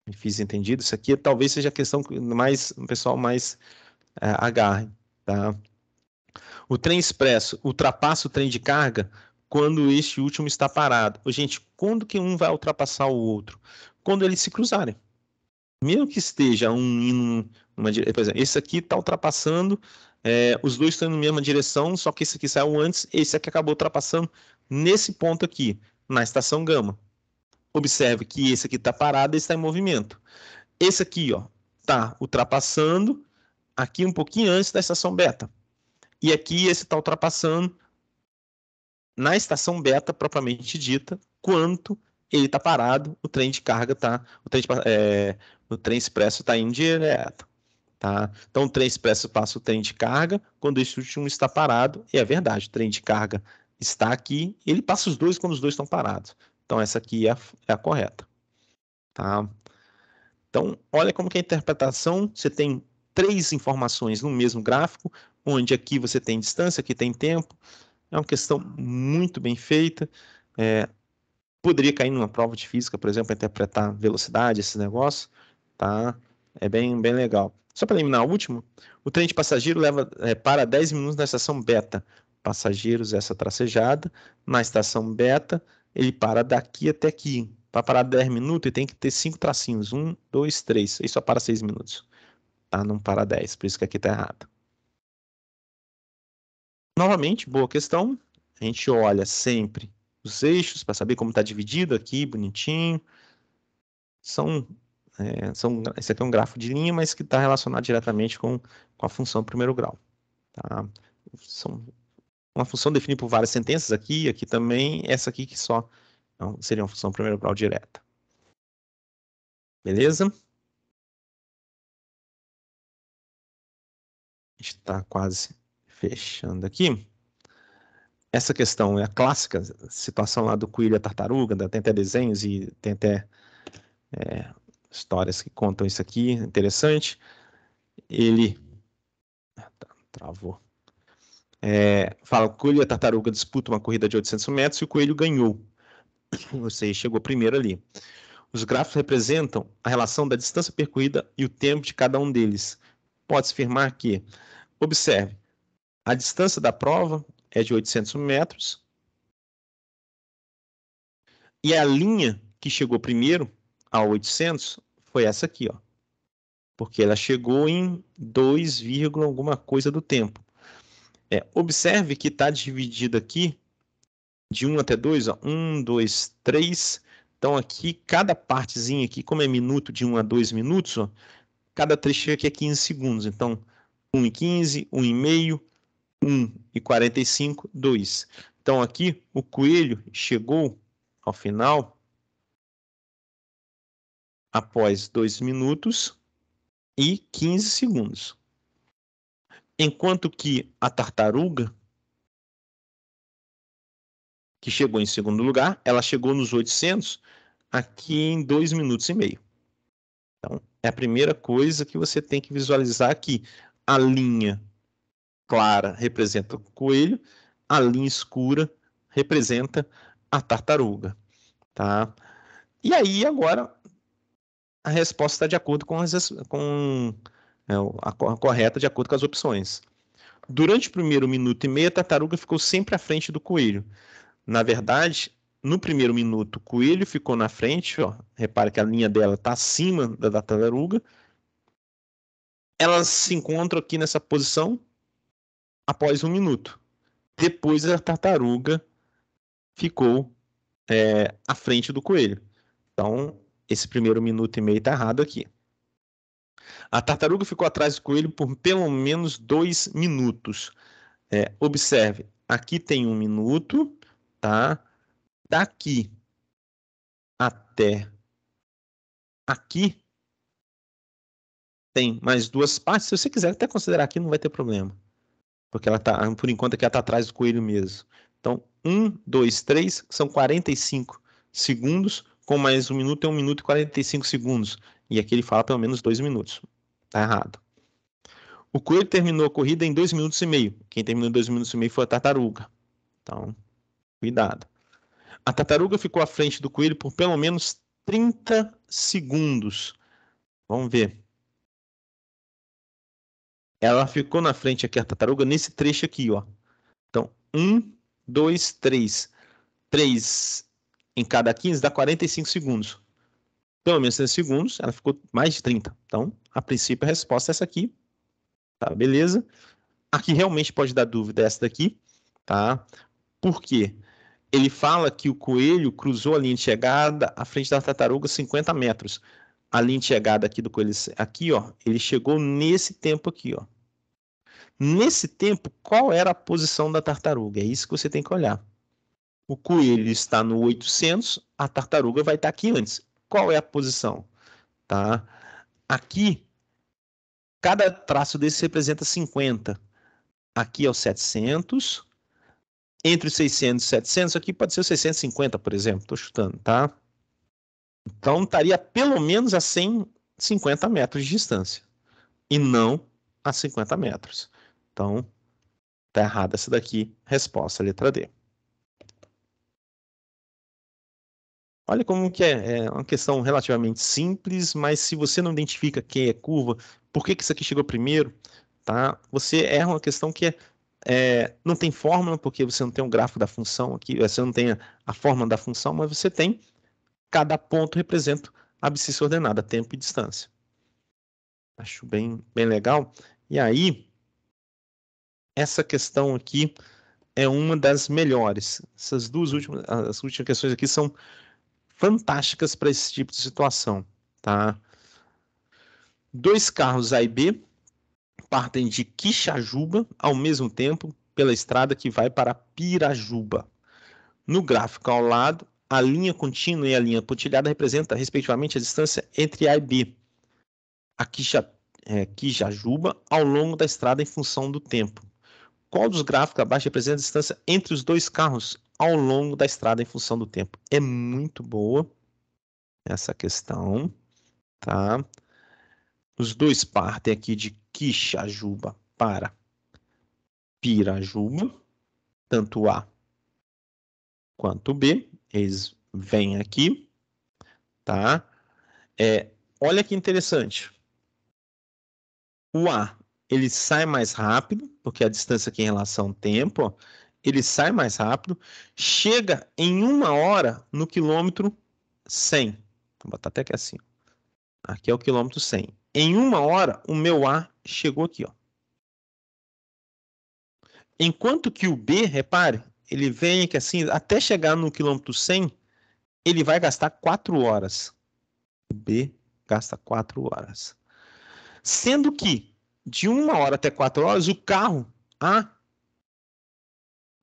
me fiz entendido. Isso aqui talvez seja a questão que o pessoal mais agarre. Tá? O trem expresso ultrapassa o trem de carga quando este último está parado. Gente, quando que um vai ultrapassar o outro? Quando eles se cruzarem. Mesmo que esteja indo numa direção, por exemplo, esse aqui está ultrapassando, os dois estão indo na mesma direção, só que esse aqui saiu antes, esse aqui acabou ultrapassando nesse ponto aqui, na estação gama. Observe que esse aqui está parado e está em movimento. Esse aqui, ó, está ultrapassando aqui um pouquinho antes da estação beta. E aqui esse está ultrapassando na estação beta, propriamente dita, quanto ele está parado, o trem de carga está... O trem expresso está indo direto. Tá? Então, o trem expresso passa o trem de carga quando esse último está parado. E é verdade, o trem de carga está aqui, ele passa os dois quando os dois estão parados. Então, essa aqui é a correta. Tá? Então, olha como que a interpretação, você tem 3 informações no mesmo gráfico, onde aqui você tem distância, aqui tem tempo. É uma questão muito bem feita. Poderia cair numa prova de física, por exemplo, para interpretar velocidade, esse negócio. Tá? É bem legal. Só para eliminar o último, o trem de passageiro para 10 minutos na estação beta. Passageiros, essa tracejada. Na estação beta, ele para daqui até aqui. Para parar 10 minutos, ele tem que ter 5 tracinhos. 1, 2, 3. Ele só para 6 minutos. Tá? Não para 10, por isso que aqui está errado. Novamente, boa questão. A gente olha sempre os eixos para saber como está dividido aqui, bonitinho. Esse aqui é um grafo de linha, mas que está relacionado diretamente com a função primeiro grau. Tá? Uma função definida por várias sentenças aqui também, essa aqui que só seria uma função primeiro grau direta. Beleza? A gente está quase fechando aqui. Essa questão é a clássica situação lá do coelho e a tartaruga, tem até desenhos e tem até histórias que contam isso aqui, interessante. Ele... Travou. Fala que o coelho e a tartaruga disputam uma corrida de 800 metros e o coelho ganhou. Ou seja, chegou primeiro ali. Os gráficos representam a relação da distância percorrida e o tempo de cada um deles. Pode-se afirmar que, observe, a distância da prova é de 800 metros e a linha que chegou primeiro a 800 foi essa aqui, ó, porque ela chegou em 2, alguma coisa do tempo. Observe que está dividido aqui de 1 até 2, ó, 1, 2, 3. Então, aqui, cada partezinha aqui, como é minuto de 1 a 2 minutos, ó, cada trecho aqui é 15 segundos. Então, 1 e 15, 1 e meio, 1 e 45, 2. Então, aqui, o coelho chegou ao final após 2 minutos e 15 segundos. Enquanto que a tartaruga, que chegou em segundo lugar, ela chegou nos 800 aqui em 2 minutos e meio. Então, é a primeira coisa que você tem que visualizar aqui. A linha clara representa o coelho, a linha escura representa a tartaruga, tá? E aí, agora, a resposta está de acordo com a correta, de acordo com as opções. Durante o primeiro minuto e meio, a tartaruga ficou sempre à frente do coelho. Na verdade, no primeiro minuto, o coelho ficou na frente, ó. Repare que a linha dela está acima da tartaruga. Elas se encontram aqui nessa posição após 1 minuto. Depois, a tartaruga ficou à frente do coelho. Então, esse primeiro minuto e meio está errado aqui. A tartaruga ficou atrás do coelho por pelo menos 2 minutos. Observe, aqui tem 1 minuto, tá? Daqui até aqui tem mais 2 partes. Se você quiser até considerar aqui, não vai ter problema. Porque ela tá, por enquanto, aqui ela está atrás do coelho mesmo. Então, 1, 2, 3, são 45 segundos, com mais 1 minuto é 1 minuto e 45 segundos. E aqui ele fala pelo menos 2 minutos. Tá errado. O coelho terminou a corrida em 2 minutos e meio. Quem terminou em 2 minutos e meio foi a tartaruga. Então, cuidado. A tartaruga ficou à frente do coelho por pelo menos 30 segundos. Vamos ver. Ela ficou na frente aqui, a tartaruga, nesse trecho aqui, ó. Então, 1, 2, 3. 3 em cada 15 dá 45 segundos. Pelo menos 30 segundos, ela ficou mais de 30. Então, a princípio, a resposta é essa aqui. Tá, beleza? Aqui realmente pode dar dúvida essa daqui, tá? Por quê? Ele fala que o coelho cruzou a linha de chegada à frente da tartaruga 50 metros. A linha de chegada aqui do coelho, aqui, ó, ele chegou nesse tempo aqui, ó. Nesse tempo, qual era a posição da tartaruga? É isso que você tem que olhar. O coelho está no 800, a tartaruga vai estar aqui antes. Qual é a posição? Tá? Aqui, cada traço desse representa 50. Aqui é o 700. Entre os 600 e 700, aqui pode ser o 650, por exemplo. Estou chutando, tá? Então, estaria pelo menos a 150 metros de distância. E não a 50 metros. Então, está errada essa daqui. Resposta, letra D. Olha como que é uma questão relativamente simples, mas se você não identifica quem é curva, por que isso aqui chegou primeiro, tá? Você erra uma questão que não tem fórmula, porque você não tem um gráfico da função aqui, você não tem a fórmula da função, mas você tem, cada ponto representa a abscissa ordenada, tempo e distância. Acho bem legal. E aí, essa questão aqui é uma das melhores. Essas as últimas questões aqui são fantásticas para esse tipo de situação, tá? 2 carros A e B partem de Quixajuba ao mesmo tempo pela estrada que vai para Pirajuba. No gráfico ao lado, a linha contínua e a linha pontilhada representam, respectivamente, a distância entre A e B. A Quixajuba ao longo da estrada em função do tempo. Qual dos gráficos abaixo representa a distância entre os 2 carros ao longo da estrada em função do tempo? É muito boa essa questão, tá? Os 2 partem aqui de Quixajuba para Pirajuba, tanto A quanto B. Eles vêm aqui, tá? Olha que interessante. O A, ele sai mais rápido, porque a distância aqui em relação ao tempo, ó, ele sai mais rápido, chega em 1 hora no quilômetro 100. Vou botar até aqui assim. Aqui é o quilômetro 100. Em 1 hora, o meu A chegou aqui, ó. Enquanto que o B, repare, ele vem aqui assim, até chegar no quilômetro 100, ele vai gastar 4 horas. O B gasta 4 horas. Sendo que, de 1 hora até 4 horas, o carro A,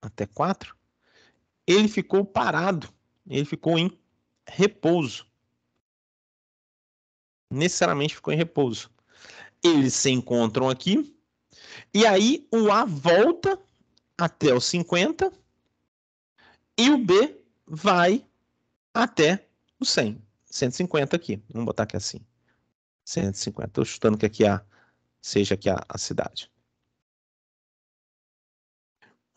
até 4, ele ficou parado. Ele ficou em repouso. Necessariamente ficou em repouso. Eles se encontram aqui, e aí o A volta até os 50 e o B vai até os 100. 150 aqui. Vamos botar aqui assim. 150. Estou chutando que aqui seja aqui a cidade.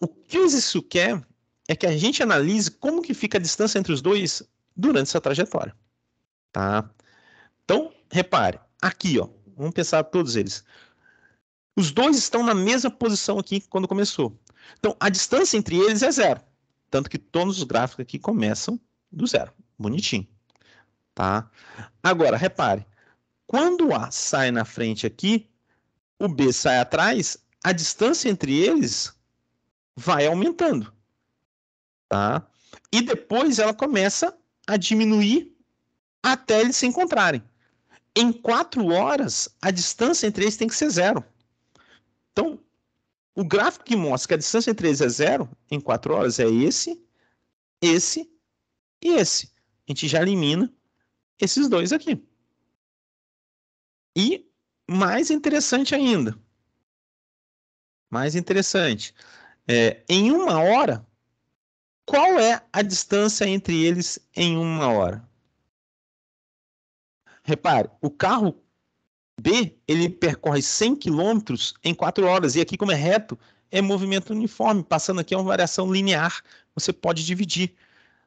O que isso quer é que a gente analise como que fica a distância entre os dois durante essa trajetória. Tá? Então, repare. Aqui, ó. Vamos pensar todos eles. Os dois estão na mesma posição aqui quando começou. Então, a distância entre eles é 0. Tanto que todos os gráficos aqui começam do 0. Bonitinho. Tá? Agora, repare. Quando o A sai na frente aqui, o B sai atrás, a distância entre eles vai aumentando. Tá? E depois ela começa a diminuir até eles se encontrarem. Em 4 horas, a distância entre eles tem que ser 0. Então, o gráfico que mostra que a distância entre eles é 0, em 4 horas, é esse e esse. A gente já elimina esses dois aqui. E mais interessante ainda. Em 1 hora, qual é a distância entre eles em 1 hora? Repare, o carro B, ele percorre 100 km em 4 horas. E aqui, como é reto, é movimento uniforme. Passando aqui é uma variação linear. Você pode dividir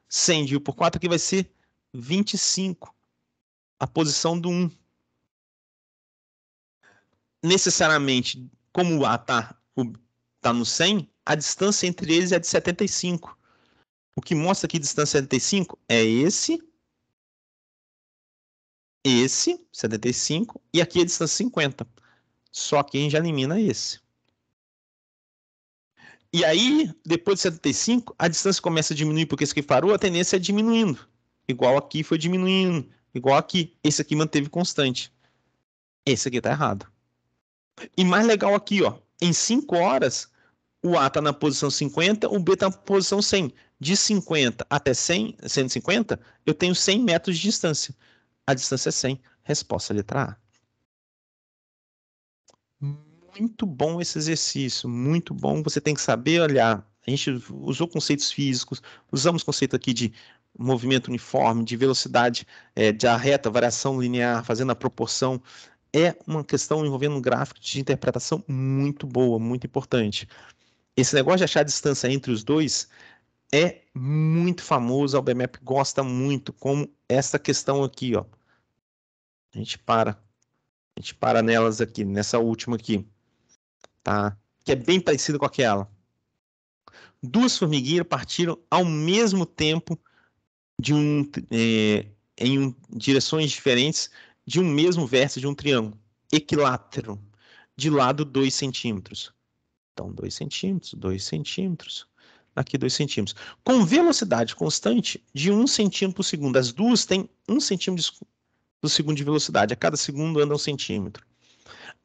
100 dividido por 4, aqui vai ser 25. A posição do 1. Necessariamente, como o A está no 100, a distância entre eles é de 75. O que mostra aqui a distância 75 é esse, 75, e aqui a distância 50. Só que a gente já elimina esse. E aí, depois de 75, a distância começa a diminuir, porque esse aqui parou, a tendência é diminuindo. Igual aqui foi diminuindo, igual aqui. Esse aqui manteve constante. Esse aqui está errado. E mais legal aqui, ó, em 5 horas, o A está na posição 50, o B está na posição 100. De 50 até 100, 150, eu tenho 100 metros de distância. A distância é 100. Resposta letra A. Muito bom esse exercício, muito bom. Você tem que saber olhar. A gente usou conceitos físicos, usamos conceito aqui de movimento uniforme, de velocidade, de a reta, variação linear, fazendo a proporção. É uma questão envolvendo um gráfico de interpretação muito boa, muito importante. Esse negócio de achar a distância entre os dois é muito famoso, a UBMAP gosta muito, como essa questão aqui, ó. A gente para nelas aqui, nessa última aqui, tá? Que é bem parecida com aquela. 2 formigueiras partiram ao mesmo tempo em direções diferentes de um mesmo vértice de um triângulo equilátero, de lado 2 centímetros. Então, 2 centímetros, 2 centímetros, aqui 2 centímetros. Com velocidade constante de 1 centímetro por segundo. As duas têm 1 centímetro por segundo de velocidade. A cada segundo anda 1 centímetro.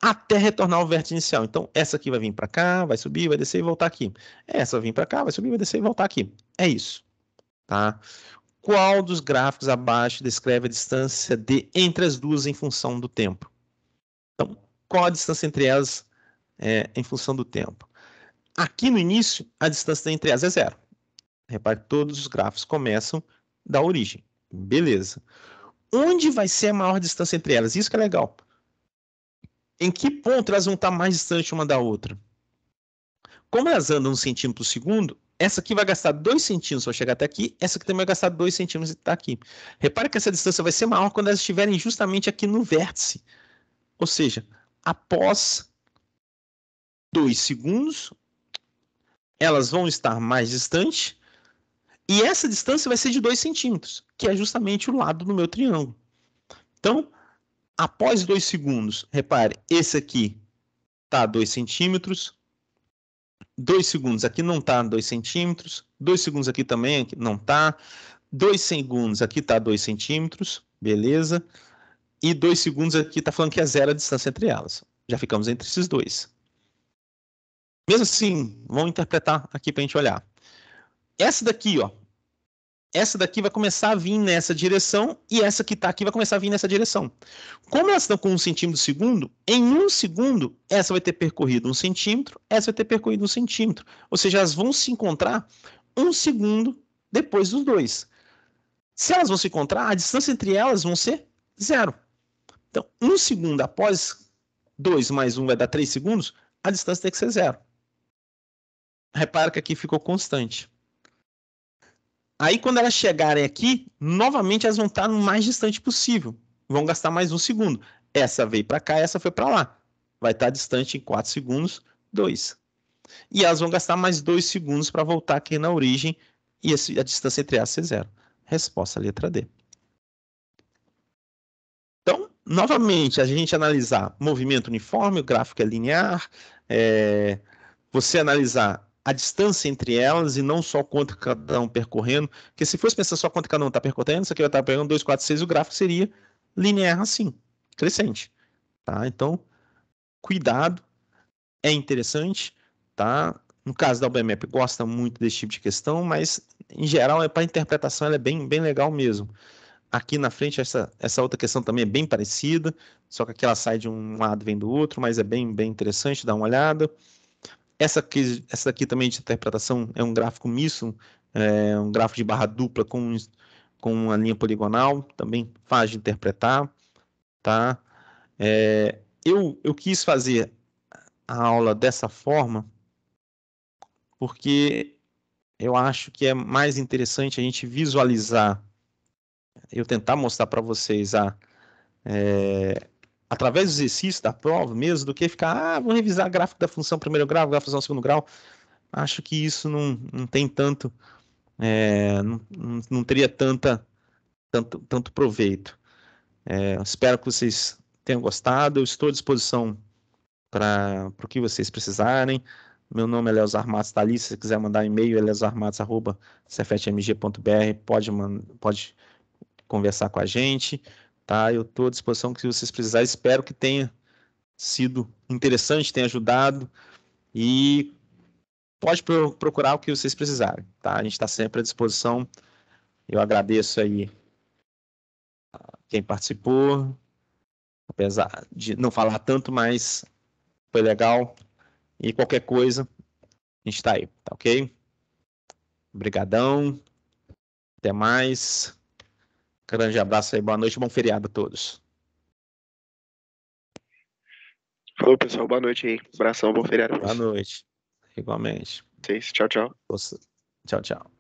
Até retornar ao vértice inicial. Então, essa aqui vai vir para cá, vai subir, vai descer e voltar aqui. Essa vai vir para cá, vai subir, vai descer e voltar aqui. É isso. Tá? Qual dos gráficos abaixo descreve a distância entre as duas em função do tempo? Então, qual a distância entre elas em função do tempo? Aqui no início, a distância entre elas é 0. Repare que todos os gráficos começam da origem. Beleza. Onde vai ser a maior distância entre elas? Isso que é legal. Em que ponto elas vão estar mais distantes uma da outra? Como elas andam 1 centímetro por segundo, Essa aqui vai gastar 2 centímetros para chegar até aqui. Essa aqui também vai gastar 2 centímetros e está aqui. Repare que essa distância vai ser maior quando elas estiverem justamente aqui no vértice. Ou seja, após 2 segundos, elas vão estar mais distantes. E essa distância vai ser de 2 centímetros, que é justamente o lado do meu triângulo. Então, após 2 segundos, repare, esse aqui está a 2 centímetros. 2 segundos aqui não está 2 centímetros. 2 segundos aqui também não está. 2 segundos aqui está 2 centímetros. Beleza. E 2 segundos aqui está falando que é zero a distância entre elas. Já ficamos entre esses dois. Mesmo assim, vamos interpretar aqui para a gente olhar. Essa daqui, ó. Essa daqui vai começar a vir nessa direção e essa que está aqui vai começar a vir nessa direção. Como elas estão com 1 centímetro segundo, em 1 segundo, essa vai ter percorrido 1 centímetro, essa vai ter percorrido 1 centímetro. Ou seja, elas vão se encontrar 1 segundo depois dos dois. Se elas vão se encontrar, a distância entre elas vão ser zero. Então, 1 segundo após 2 mais 1 vai dar 3 segundos, a distância tem que ser zero. Repara que aqui ficou constante. Aí, quando elas chegarem aqui, novamente elas vão estar no mais distante possível. Vão gastar mais 1 segundo. Essa veio para cá, essa foi para lá. Vai estar distante em 4 segundos, 2. E elas vão gastar mais 2 segundos para voltar aqui na origem e a distância entre elas ser zero. Resposta, letra D. Então, novamente, a gente analisar movimento uniforme, o gráfico é linear, você analisar a distância entre elas e não só quanto cada um percorrendo, porque se fosse pensar só quanto cada um está percorrendo, isso aqui vai estar pegando 2, 4, 6, o gráfico seria linear assim, crescente. Tá? Então, cuidado, é interessante, tá? No caso da UBMAP, gosta muito desse tipo de questão, mas, em geral, para interpretação, ela é bem legal mesmo. Aqui na frente, essa outra questão também é bem parecida, só que aqui ela sai de um lado e vem do outro, mas é bem interessante, dá uma olhada. Essa daqui também de interpretação é um gráfico misto, um gráfico de barra dupla com uma linha poligonal, também faz de interpretar, tá? Eu quis fazer a aula dessa forma porque eu acho que é mais interessante a gente visualizar, eu tentar mostrar para vocês através do exercício da prova mesmo, do que ficar, vou revisar gráfico da função primeiro grau, gráfico da função segundo grau. Acho que isso não tem tanto, não teria tanto proveito. Espero que vocês tenham gostado. Eu estou à disposição para o que vocês precisarem. Meu nome é Leozar Matos, está ali. Se você quiser mandar e-mail, é leozarmatos@cefetmg.br. Pode conversar com a gente. Tá? Eu estou à disposição que vocês precisarem. Espero que tenha sido interessante, tenha ajudado. E pode procurar o que vocês precisarem. Tá? A gente está sempre à disposição. Eu agradeço aí quem participou, apesar de não falar tanto, mas foi legal. E qualquer coisa, a gente está aí, tá ok? Obrigadão. Até mais. Grande abraço aí, boa noite, bom feriado a todos. Falou, pessoal. Boa noite aí. Abração, bom feriado. Boa noite. Igualmente. Tchau, tchau. Tchau, tchau.